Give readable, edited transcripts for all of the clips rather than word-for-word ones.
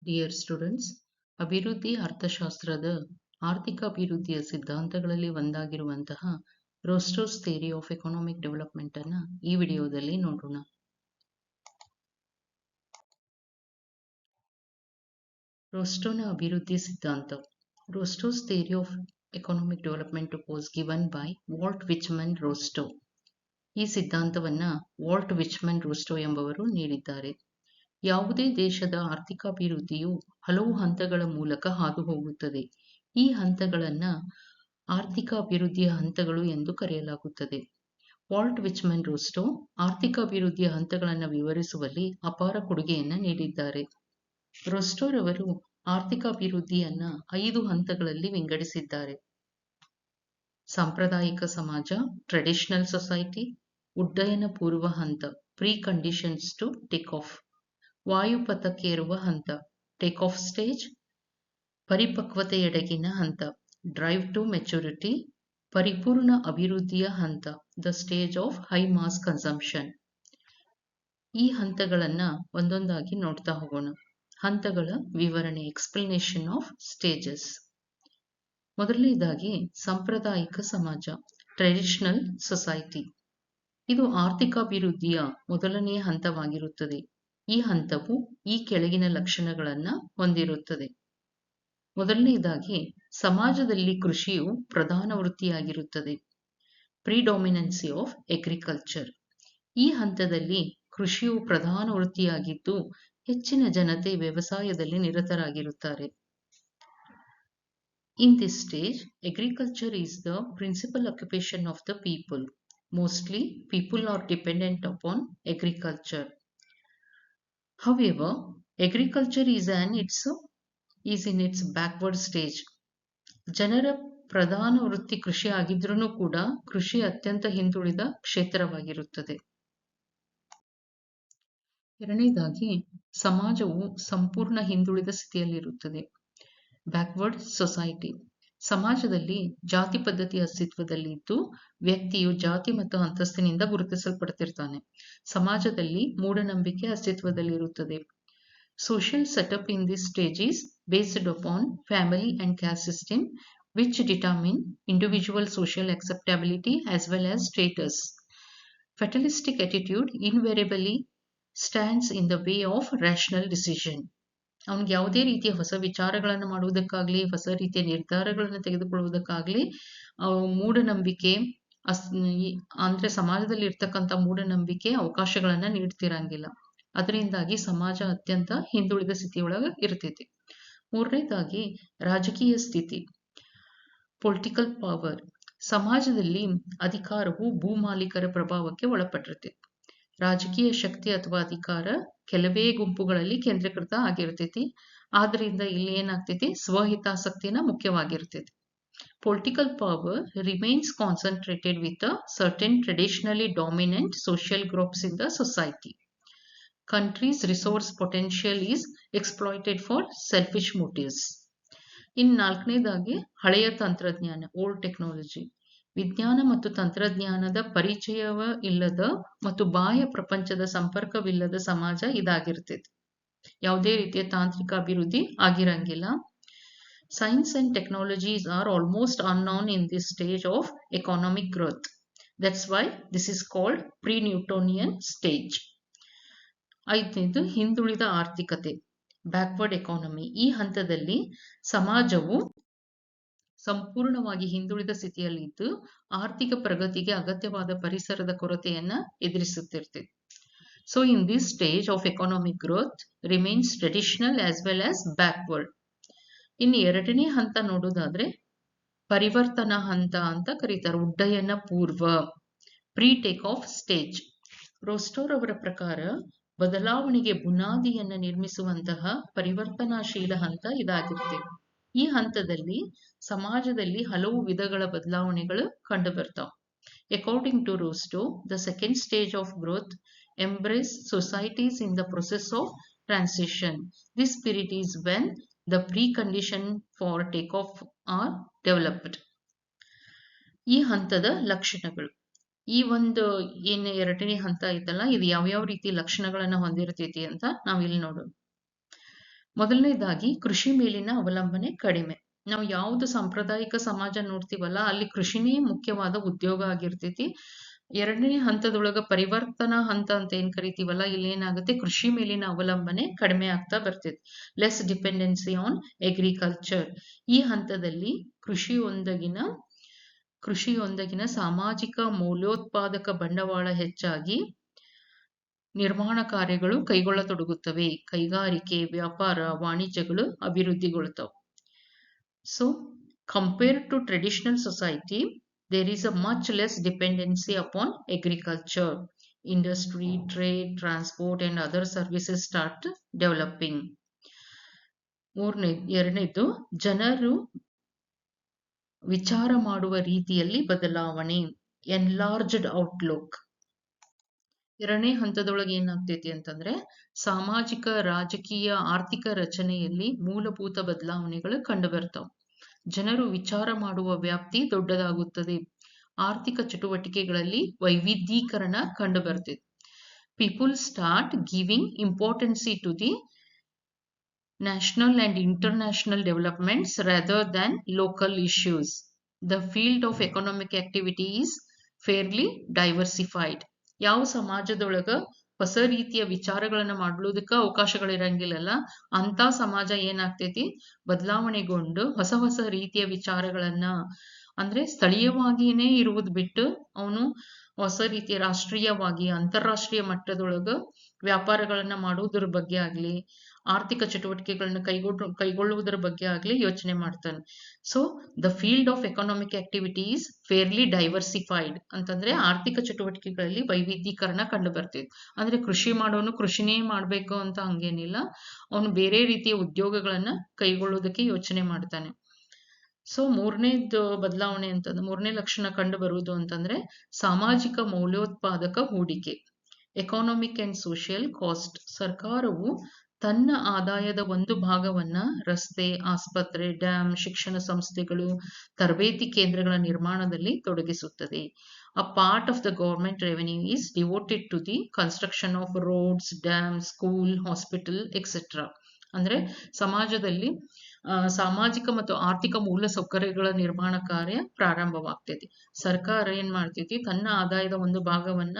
Dear students, ಅಭಿವೃದ್ಧಿ ಅರ್ಥಶಾಸ್ತ್ರದ ಆರ್ಥಿಕ ಅಭಿವೃದ್ಧಿಯ ಸಿದ್ಧಾಂತಗಳಲ್ಲಿ ಒಂದಾಗಿರುವಂತಹ Rostow's theory of economic development ಅನ್ನ ಈ ವಿಡಿಯೋದಲ್ಲಿ ನೋಡೋಣ. ರೋಸ್ಟೋನ ಅಭಿವೃದ್ಧಿ ಸಿದ್ಧಾಂತ. Rostow's theory of economic development was given by Walt Whitman Rostow. ಈ ಸಿದ್ಧಾಂತವನ್ನ ವಾಲ್ಟ್ ವಿಚ್ಮನ್ ರೋಸ್ಟೋ ಎಂಬವರು ನೀಡಿದ್ದಾರೆ. ಯಾವುದೇ ದೇಶದ ಆರ್ಥಿಕಾಭಿವೃದ್ಧಿಯು ಹಲವು ಹಂತಗಳ ಮೂಲಕ ಹಾದು ಹೋಗುತ್ತದೆ. ಈ ಹಂತಗಳನ್ನ ಆರ್ಥಿಕ ಅಭಿವೃದ್ಧಿಯ ಹಂತಗಳು ಎಂದು ಕರೆಯಲಾಗುತ್ತದೆ. ವಾಲ್ಟ್ ವಿಚ್ಮನ್ ರೋಸ್ಟೋ ಆರ್ಥಿಕ ಅಭಿವೃದ್ಧಿಯ ಹಂತಗಳನ್ನು ವಿವರಿಸುವಲ್ಲಿ ಅಪಾರ ಕೊಡುಗೆಯನ್ನ ನೀಡಿದ್ದಾರೆ. ರೋಸ್ಟೋರವರು ಆರ್ಥಿಕ ಅಭಿವೃದ್ಧಿಯನ್ನ 5 ಹಂತಗಳಲ್ಲಿ ವಿಂಗಡಿಸಿದ್ದಾರೆ. ಸಾಂಪ್ರದಾಯಿಕ ಸಮಾಜ, ಟ್ರೆಡಿಷನಲ್ ಸೊಸೈಟಿ, ಉಡ್ಡಯನ ಪೂರ್ವ ಹಂತ, pre conditions to take off, ವಾಯುಪಥಕ್ಕೇರುವ ಹಂತ, ಟೇಕ್ ಆಫ್ ಸ್ಟೇಜ್, ಪರಿಪಕ್ವತೆಯೆಡೆಗಿನ ಹಂತ, ಡ್ರೈವ್ ಟು ಮೆಚುರಿಟಿ, ಪರಿಪೂರ್ಣ ಅಭಿವೃದ್ಧಿಯ ಹಂತ, the stage of high mass consumption. ಈ ಹಂತಗಳನ್ನ ಒಂದೊಂದಾಗಿ ನೋಡ್ತಾ ಹೋಗೋಣ. ಹಂತಗಳ ವಿವರಣೆ, ಎಕ್ಸ್ಪ್ಲನೇಷನ್ ಆಫ್ ಸ್ಟೇಜಸ್. ಮೊದಲನೇದಾಗಿ ಸಾಂಪ್ರದಾಯಿಕ ಸಮಾಜ, ಟ್ರೆಡಿಷನಲ್ ಸೊಸೈಟಿ. ಇದು ಆರ್ಥಿಕಾಭಿವೃದ್ಧಿಯ ಮೊದಲನೆಯ ಹಂತವಾಗಿರುತ್ತದೆ. ಈ ಹಂತವು ಈ ಕೆಳಗಿನ ಲಕ್ಷಣಗಳನ್ನ ಹೊಂದಿರುತ್ತದೆ. ಮೊದಲನೆಯದಾಗಿ ಸಮಾಜದಲ್ಲಿ ಕೃಷಿಯು ಪ್ರಧಾನ ವೃತ್ತಿಯಾಗಿರುತ್ತದೆ. ಪ್ರಿಡಾಮಿನೆನ್ಸಿ ಆಫ್ ಅಗ್ರಿಕಲ್ಚರ್. ಈ ಹಂತದಲ್ಲಿ ಕೃಷಿಯು ಪ್ರಧಾನ ವೃತ್ತಿಯಾಗಿದ್ದು ಹೆಚ್ಚಿನ ಜನತೆ ವ್ಯವಸಾಯದಲ್ಲಿ ನಿರತರಾಗಿರುತ್ತಾರೆ. In this stage, agriculture is the principal occupation of the people. Mostly, people are dependent upon agriculture. However, agriculture is in its backward stage. ಜನರ ಪ್ರಧಾನ ವೃತ್ತಿ ಕೃಷಿ ಆಗಿದ್ರೂ ಕೂಡ ಕೃಷಿ ಅತ್ಯಂತ ಹಿಂದುಳಿದ ಕ್ಷೇತ್ರವಾಗಿರುತ್ತದೆ. ಎರಡನೇದಾಗಿ ಸಮಾಜವು ಸಂಪೂರ್ಣ ಹಿಂದುಳಿದ ಸ್ಥಿತಿಯಲ್ಲಿರುತ್ತದೆ. Backward society. ಸಮಾಜದಲ್ಲಿ ಜಾತಿ ಪದ್ಧತಿ ಅಸ್ತಿತ್ವದಲ್ಲಿ ಇದ್ದು ವ್ಯಕ್ತಿಯು ಜಾತಿ ಮತ್ತು ಅಂತಸ್ತಿನಿಂದ ಗುರುತಿಸಲ್ಪಡ್ತಿರ್ತಾನೆ. ಸಮಾಜದಲ್ಲಿ ಮೂಢನಂಬಿಕೆ ಅಸ್ತಿತ್ವದಲ್ಲಿರುತ್ತದೆ. Social setup in this stage is based upon family and caste system which determine individual social acceptability as well as status. Fatalistic attitude invariably stands in the way of rational decision. ಅವನಿಗೆ ಯಾವುದೇ ರೀತಿಯ ಹೊಸ ವಿಚಾರಗಳನ್ನು ಮಾಡುವುದಕ್ಕಾಗ್ಲಿ, ಹೊಸ ರೀತಿಯ ನಿರ್ಧಾರಗಳನ್ನು ತೆಗೆದುಕೊಳ್ಳುವುದಕ್ಕಾಗ್ಲಿ ಮೂಢನಂಬಿಕೆ ಅಂದ್ರೆ ಸಮಾಜದಲ್ಲಿ ಇರ್ತಕ್ಕಂಥ ಮೂಢನಂಬಿಕೆ ಅವಕಾಶಗಳನ್ನ ನೀಡ್ತಿರಂಗಿಲ್ಲ. ಅದರಿಂದಾಗಿ ಸಮಾಜ ಅತ್ಯಂತ ಹಿಂದುಳಿದ ಸ್ಥಿತಿಯೊಳಗೆ ಇರ್ತೈತಿ. ಮೂರನೇದಾಗಿ ರಾಜಕೀಯ ಸ್ಥಿತಿ, ಪೊಲಿಟಿಕಲ್ ಪವರ್. ಸಮಾಜದಲ್ಲಿ ಅಧಿಕಾರವು ಭೂಮಾಲೀಕರ ಪ್ರಭಾವಕ್ಕೆ ಒಳಪಟ್ಟಿರ್ತೈತಿ. ರಾಜಕೀಯ ಶಕ್ತಿ ಅಥವಾ ಅಧಿಕಾರ ಕೆಲವೇ ಗುಂಪುಗಳಲ್ಲಿ ಕೇಂದ್ರೀಕೃತ ಆಗಿರ್ತೈತಿ. ಆದ್ರಿಂದ ಇಲ್ಲಿ ಏನಾಗ್ತೈತಿ, ಸ್ವಹಿತಾಸಕ್ತಿನ ಮುಖ್ಯವಾಗಿರ್ತೈತಿ. Political power remains concentrated with a certain traditionally dominant social groups in the society. Country's resource potential is exploited for selfish motives. ಇನ್ನು ನಾಲ್ಕನೇದಾಗಿ ಹಳೆಯ ತಂತ್ರಜ್ಞಾನ, ಓಲ್ಡ್ ಟೆಕ್ನಾಲಜಿ. ವಿಜ್ಞಾನ ಮತ್ತು ತಂತ್ರಜ್ಞಾನದ ಪರಿಚಯವ ಇಲ್ಲದ ಮತ್ತು ಬಾಹ್ಯ ಪ್ರಪಂಚದ ಸಂಪರ್ಕವಿಲ್ಲದ ಸಮಾಜ ಇದಾಗಿರ್ತೈತಿ. ಯಾವುದೇ ರೀತಿಯ ತಾಂತ್ರಿಕ ಅಭಿವೃದ್ಧಿ ಆಗಿರಂಗಿಲ್ಲ. Science and technologies are almost unknown in this stage of economic growth. That's why this is called pre-Newtonian stage. ಐದನೇದು ಹಿಂದುಳಿದ ಆರ್ಥಿಕತೆ, ಬ್ಯಾಕ್ವರ್ಡ್ ಎಕಾನಮಿ. ಈ ಹಂತದಲ್ಲಿ ಸಮಾಜವು ಸಂಪೂರ್ಣವಾಗಿ ಹಿಂದುಳಿದ ಸ್ಥಿತಿಯಲ್ಲಿದ್ದು ಆರ್ಥಿಕ ಪ್ರಗತಿಗೆ ಅಗತ್ಯವಾದ ಪರಿಸರದ ಕೊರತೆಯನ್ನ ಎದುರಿಸುತ್ತಿರ್ತದೆ. So in this stage of economic growth remains traditional as well as backward. ಇನ್ನು ಎರಡನೇ ಹಂತ ನೋಡೋದಾದ್ರೆ ಪರಿವರ್ತನಾ ಹಂತ ಅಂತ ಕರೀತಾರೆ. ಉಡ್ಡಯನ ಪೂರ್ವ, ಪ್ರೀ ಟೇಕ್ ಆಫ್ ಸ್ಟೇಜ್. ರೋಸ್ಟೋರ್ ಅವರ ಪ್ರಕಾರ ಬದಲಾವಣೆಗೆ ಬುನಾದಿಯನ್ನ ನಿರ್ಮಿಸುವಂತಹ ಪರಿವರ್ತನಾಶೀಲ ಹಂತ ಇದಾಗಿರುತ್ತೆ. ಈ ಹಂತದಲ್ಲಿ ಸಮಾಜದಲ್ಲಿ ಹಲವು ವಿಧಗಳ ಬದಲಾವಣೆಗಳು ಕಂಡು ಬರ್ತಾವ. According to Rostow, the second stage of growth embrace societies in the process of transition. This period is when the precondition for takeoff are developed. ಈ ಹಂತದ ಲಕ್ಷಣಗಳು. ಈ ಒಂದು ಏನು ಎರಡನೇ ಹಂತ ಐತಲ್ಲ, ಇದು ಯಾವ್ಯಾವ ರೀತಿ ಲಕ್ಷಣಗಳನ್ನ ಹೊಂದಿರ್ತೈತಿ ಅಂತ ನಾವಿಲ್ಲಿ ನೋಡೋಣ. ಮೊದಲನೇದಾಗಿ ಕೃಷಿ ಮೇಲಿನ ಅವಲಂಬನೆ ಕಡಿಮೆ. ನಾವು ಯಾವ್ದು ಸಾಂಪ್ರದಾಯಿಕ ಸಮಾಜ ನೋಡ್ತೀವಲ್ಲ ಅಲ್ಲಿ ಕೃಷಿನೇ ಮುಖ್ಯವಾದ ಉದ್ಯೋಗ ಆಗಿರ್ತೈತಿ. ಎರಡನೇ ಹಂತದೊಳಗ ಪರಿವರ್ತನಾ ಹಂತ ಅಂತ ಏನ್ ಕರಿತೀವಲ್ಲ ಇಲ್ಲಿ ಏನಾಗುತ್ತೆ, ಕೃಷಿ ಮೇಲಿನ ಅವಲಂಬನೆ ಕಡಿಮೆ ಆಗ್ತಾ ಬರ್ತೈತಿ. Less dependency on agriculture. ಈ ಹಂತದಲ್ಲಿ ಕೃಷಿಯೊಂದಗಿನ ಸಾಮಾಜಿಕ ಮೌಲ್ಯೋತ್ಪಾದಕ ಬಂಡವಾಳ ಹೆಚ್ಚಾಗಿ ನಿರ್ಮಾಣ ಕಾರ್ಯಗಳು ಕೈಗೊಳ್ಳತೊಡಗುತ್ತವೆ. ಕೈಗಾರಿಕೆ, ವ್ಯಾಪಾರ, ವಾಣಿಜ್ಯಗಳು ಅಭಿವೃದ್ಧಿಗೊಳ್ತವೆ. So, compared to traditional society, there is a much less dependency upon agriculture. Industry, trade, transport and other services start developing. ಎರಡನೇದು ಜನರು ವಿಚಾರ ಮಾಡುವ ರೀತಿಯಲ್ಲಿ ಬದಲಾವಣೆ, ಎನ್ಲಾರ್ಜ್ಡ್ ಔಟ್ಲುಕ್. ಎರಡನೇ ಹಂತದೊಳಗೆ ಏನಾಗ್ತೈತಿ ಅಂತಂದ್ರೆ ಸಾಮಾಜಿಕ, ರಾಜಕೀಯ, ಆರ್ಥಿಕ ರಚನೆಯಲ್ಲಿ ಮೂಲಭೂತ ಬದಲಾವಣೆಗಳು ಕಂಡು ಬರ್ತಾವ. ಜನರು ವಿಚಾರ ಮಾಡುವ ವ್ಯಾಪ್ತಿ ದೊಡ್ಡದಾಗುತ್ತದೆ. ಆರ್ಥಿಕ ಚಟುವಟಿಕೆಗಳಲ್ಲಿ ವೈವಿಧ್ಯೀಕರಣ ಕಂಡು ಬರ್ತದೆ. People start giving importance to the national and international developments rather than local issues. The field of economic activity is fairly diversified. ಯಾವ ಸಮಾಜದೊಳಗ ಹೊಸ ರೀತಿಯ ವಿಚಾರಗಳನ್ನ ಮಾಡೋದಕ್ಕೆ ಅವಕಾಶಗಳಿರಂಗಿಲ್ಲಲ್ಲ ಅಂತ ಸಮಾಜ ಏನಾಗ್ತೈತಿ, ಬದಲಾವಣೆಗೊಂಡು ಹೊಸ ರೀತಿಯ ವಿಚಾರಗಳನ್ನ ಅಂದ್ರೆ ಸ್ಥಳೀಯವಾಗಿಯೇ ಇರುವುದು ಬಿಟ್ಟು ಅವನು ಹೊಸ ರೀತಿಯ ರಾಷ್ಟ್ರೀಯವಾಗಿ, ಅಂತಾರಾಷ್ಟ್ರೀಯ ಮಟ್ಟದೊಳಗ ವ್ಯಾಪಾರಗಳನ್ನ ಮಾಡುವುದರ ಬಗ್ಗೆ ಆಗ್ಲಿ, ಆರ್ಥಿಕ ಚಟುವಟಿಕೆಗಳನ್ನ ಕೈಗೊಳ್ಳುವುದರ ಬಗ್ಗೆ ಆಗ್ಲಿ ಯೋಚನೆ ಮಾಡ್ತಾನೆ. So the field of economic activity is fairly diversified ಅಂತಂದ್ರೆ ಆರ್ಥಿಕ ಚಟುವಟಿಕೆಗಳಲ್ಲಿ ವೈವಿಧ್ಯೀಕರಣ ಕಂಡು ಬರ್ತೈತಿ. ಅಂದ್ರೆ ಕೃಷಿ ಮಾಡೋನು ಕೃಷಿನೇ ಮಾಡ್ಬೇಕು ಅಂತ ಹಂಗೇನಿಲ್ಲ, ಅವನು ಬೇರೆ ರೀತಿಯ ಉದ್ಯೋಗಗಳನ್ನ ಕೈಗೊಳ್ಳೋದಕ್ಕೆ ಯೋಚನೆ ಮಾಡ್ತಾನೆ. ಸೊ ಮೂರನೇದು ಬದಲಾವಣೆ ಅಂತಂದ್ರೆ, ಮೂರನೇ ಲಕ್ಷಣ ಕಂಡು ಬರುವುದು ಅಂತಂದ್ರೆ ಸಾಮಾಜಿಕ ಮೌಲ್ಯೋತ್ಪಾದಕ ಹೂಡಿಕೆ, ಎಕಾನಮಿಕ್ ಅಂಡ್ ಸೋಷಿಯಲ್ ಕಾಸ್ಟ್. ಸರ್ಕಾರವು ತನ್ನ ಆದಾಯದ ಒಂದು ಭಾಗವನ್ನ ರಸ್ತೆ, ಆಸ್ಪತ್ರೆ, ಡ್ಯಾಮ್, ಶಿಕ್ಷಣ ಸಂಸ್ಥೆಗಳು, ತರಬೇತಿ ಕೇಂದ್ರಗಳ ನಿರ್ಮಾಣದಲ್ಲಿ ತೊಡಗಿಸುತ್ತದೆ. A part of the government revenue is devoted to the construction of roads, dams, school, hospital, etc. ಅಂದ್ರೆ ಸಮಾಜದಲ್ಲಿ ಸಾಮಾಜಿಕ ಮತ್ತು ಆರ್ಥಿಕ ಮೂಲ ಸೌಕರ್ಯಗಳ ನಿರ್ಮಾಣ ಕಾರ್ಯ ಪ್ರಾರಂಭವಾಗ್ತೈತಿ. ಸರ್ಕಾರ ಏನ್ ಮಾಡ್ತೈತಿ, ತನ್ನ ಆದಾಯದ ಒಂದು ಭಾಗವನ್ನ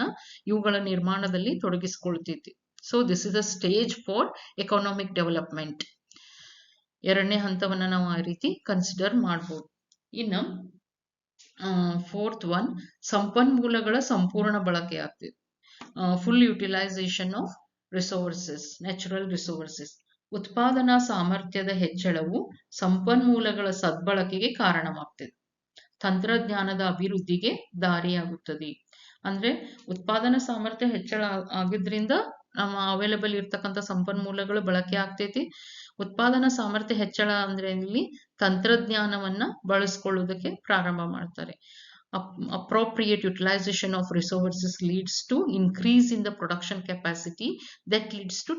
ಇವುಗಳ ನಿರ್ಮಾಣದಲ್ಲಿ ತೊಡಗಿಸ್ಕೊಳ್ತೈತಿ. So this is a stage for economic development. ಎರಡನೇ ಹಂತವನ್ನ ನಾವು ಆ ರೀತಿ ಕನ್ಸಿಡರ್ ಮಾಡ್ಬೋದು. ಇನ್ನು ಫೋರ್ತ್ ಒನ್, ಸಂಪನ್ಮೂಲಗಳ ಸಂಪೂರ್ಣ ಬಳಕೆ ಆಗ್ತದೆ. Full utilisation of resources, natural resources. ಉತ್ಪಾದನಾ ಸಾಮರ್ಥ್ಯದ ಹೆಚ್ಚಳವು ಸಂಪನ್ಮೂಲಗಳ ಸದ್ಬಳಕೆಗೆ ಕಾರಣವಾಗ್ತದೆ, ತಂತ್ರಜ್ಞಾನದ ಅಭಿವೃದ್ಧಿಗೆ ದಾರಿಯಾಗುತ್ತದೆ. ಅಂದ್ರೆ ಉತ್ಪಾದನಾ ಸಾಮರ್ಥ್ಯ ಹೆಚ್ಚಳ ಆಗಿದ್ರಿಂದ ನಮ್ಮ ಅವೈಲೇಬಲ್ ಇರ್ತಕ್ಕಂಥ ಸಂಪನ್ಮೂಲಗಳು ಬಳಕೆ ಆಗ್ತೈತಿ. ಉತ್ಪಾದನಾ ಸಾಮರ್ಥ್ಯ ಹೆಚ್ಚಳ ಅಂದ್ರೆ ಇಲ್ಲಿ ತಂತ್ರಜ್ಞಾನವನ್ನ ಬಳಸ್ಕೊಳ್ಳೋದಕ್ಕೆ ಪ್ರಾರಂಭ ಮಾಡ್ತಾರೆ. Appropriate utilization of resources leads to increase in the production capacity that leads to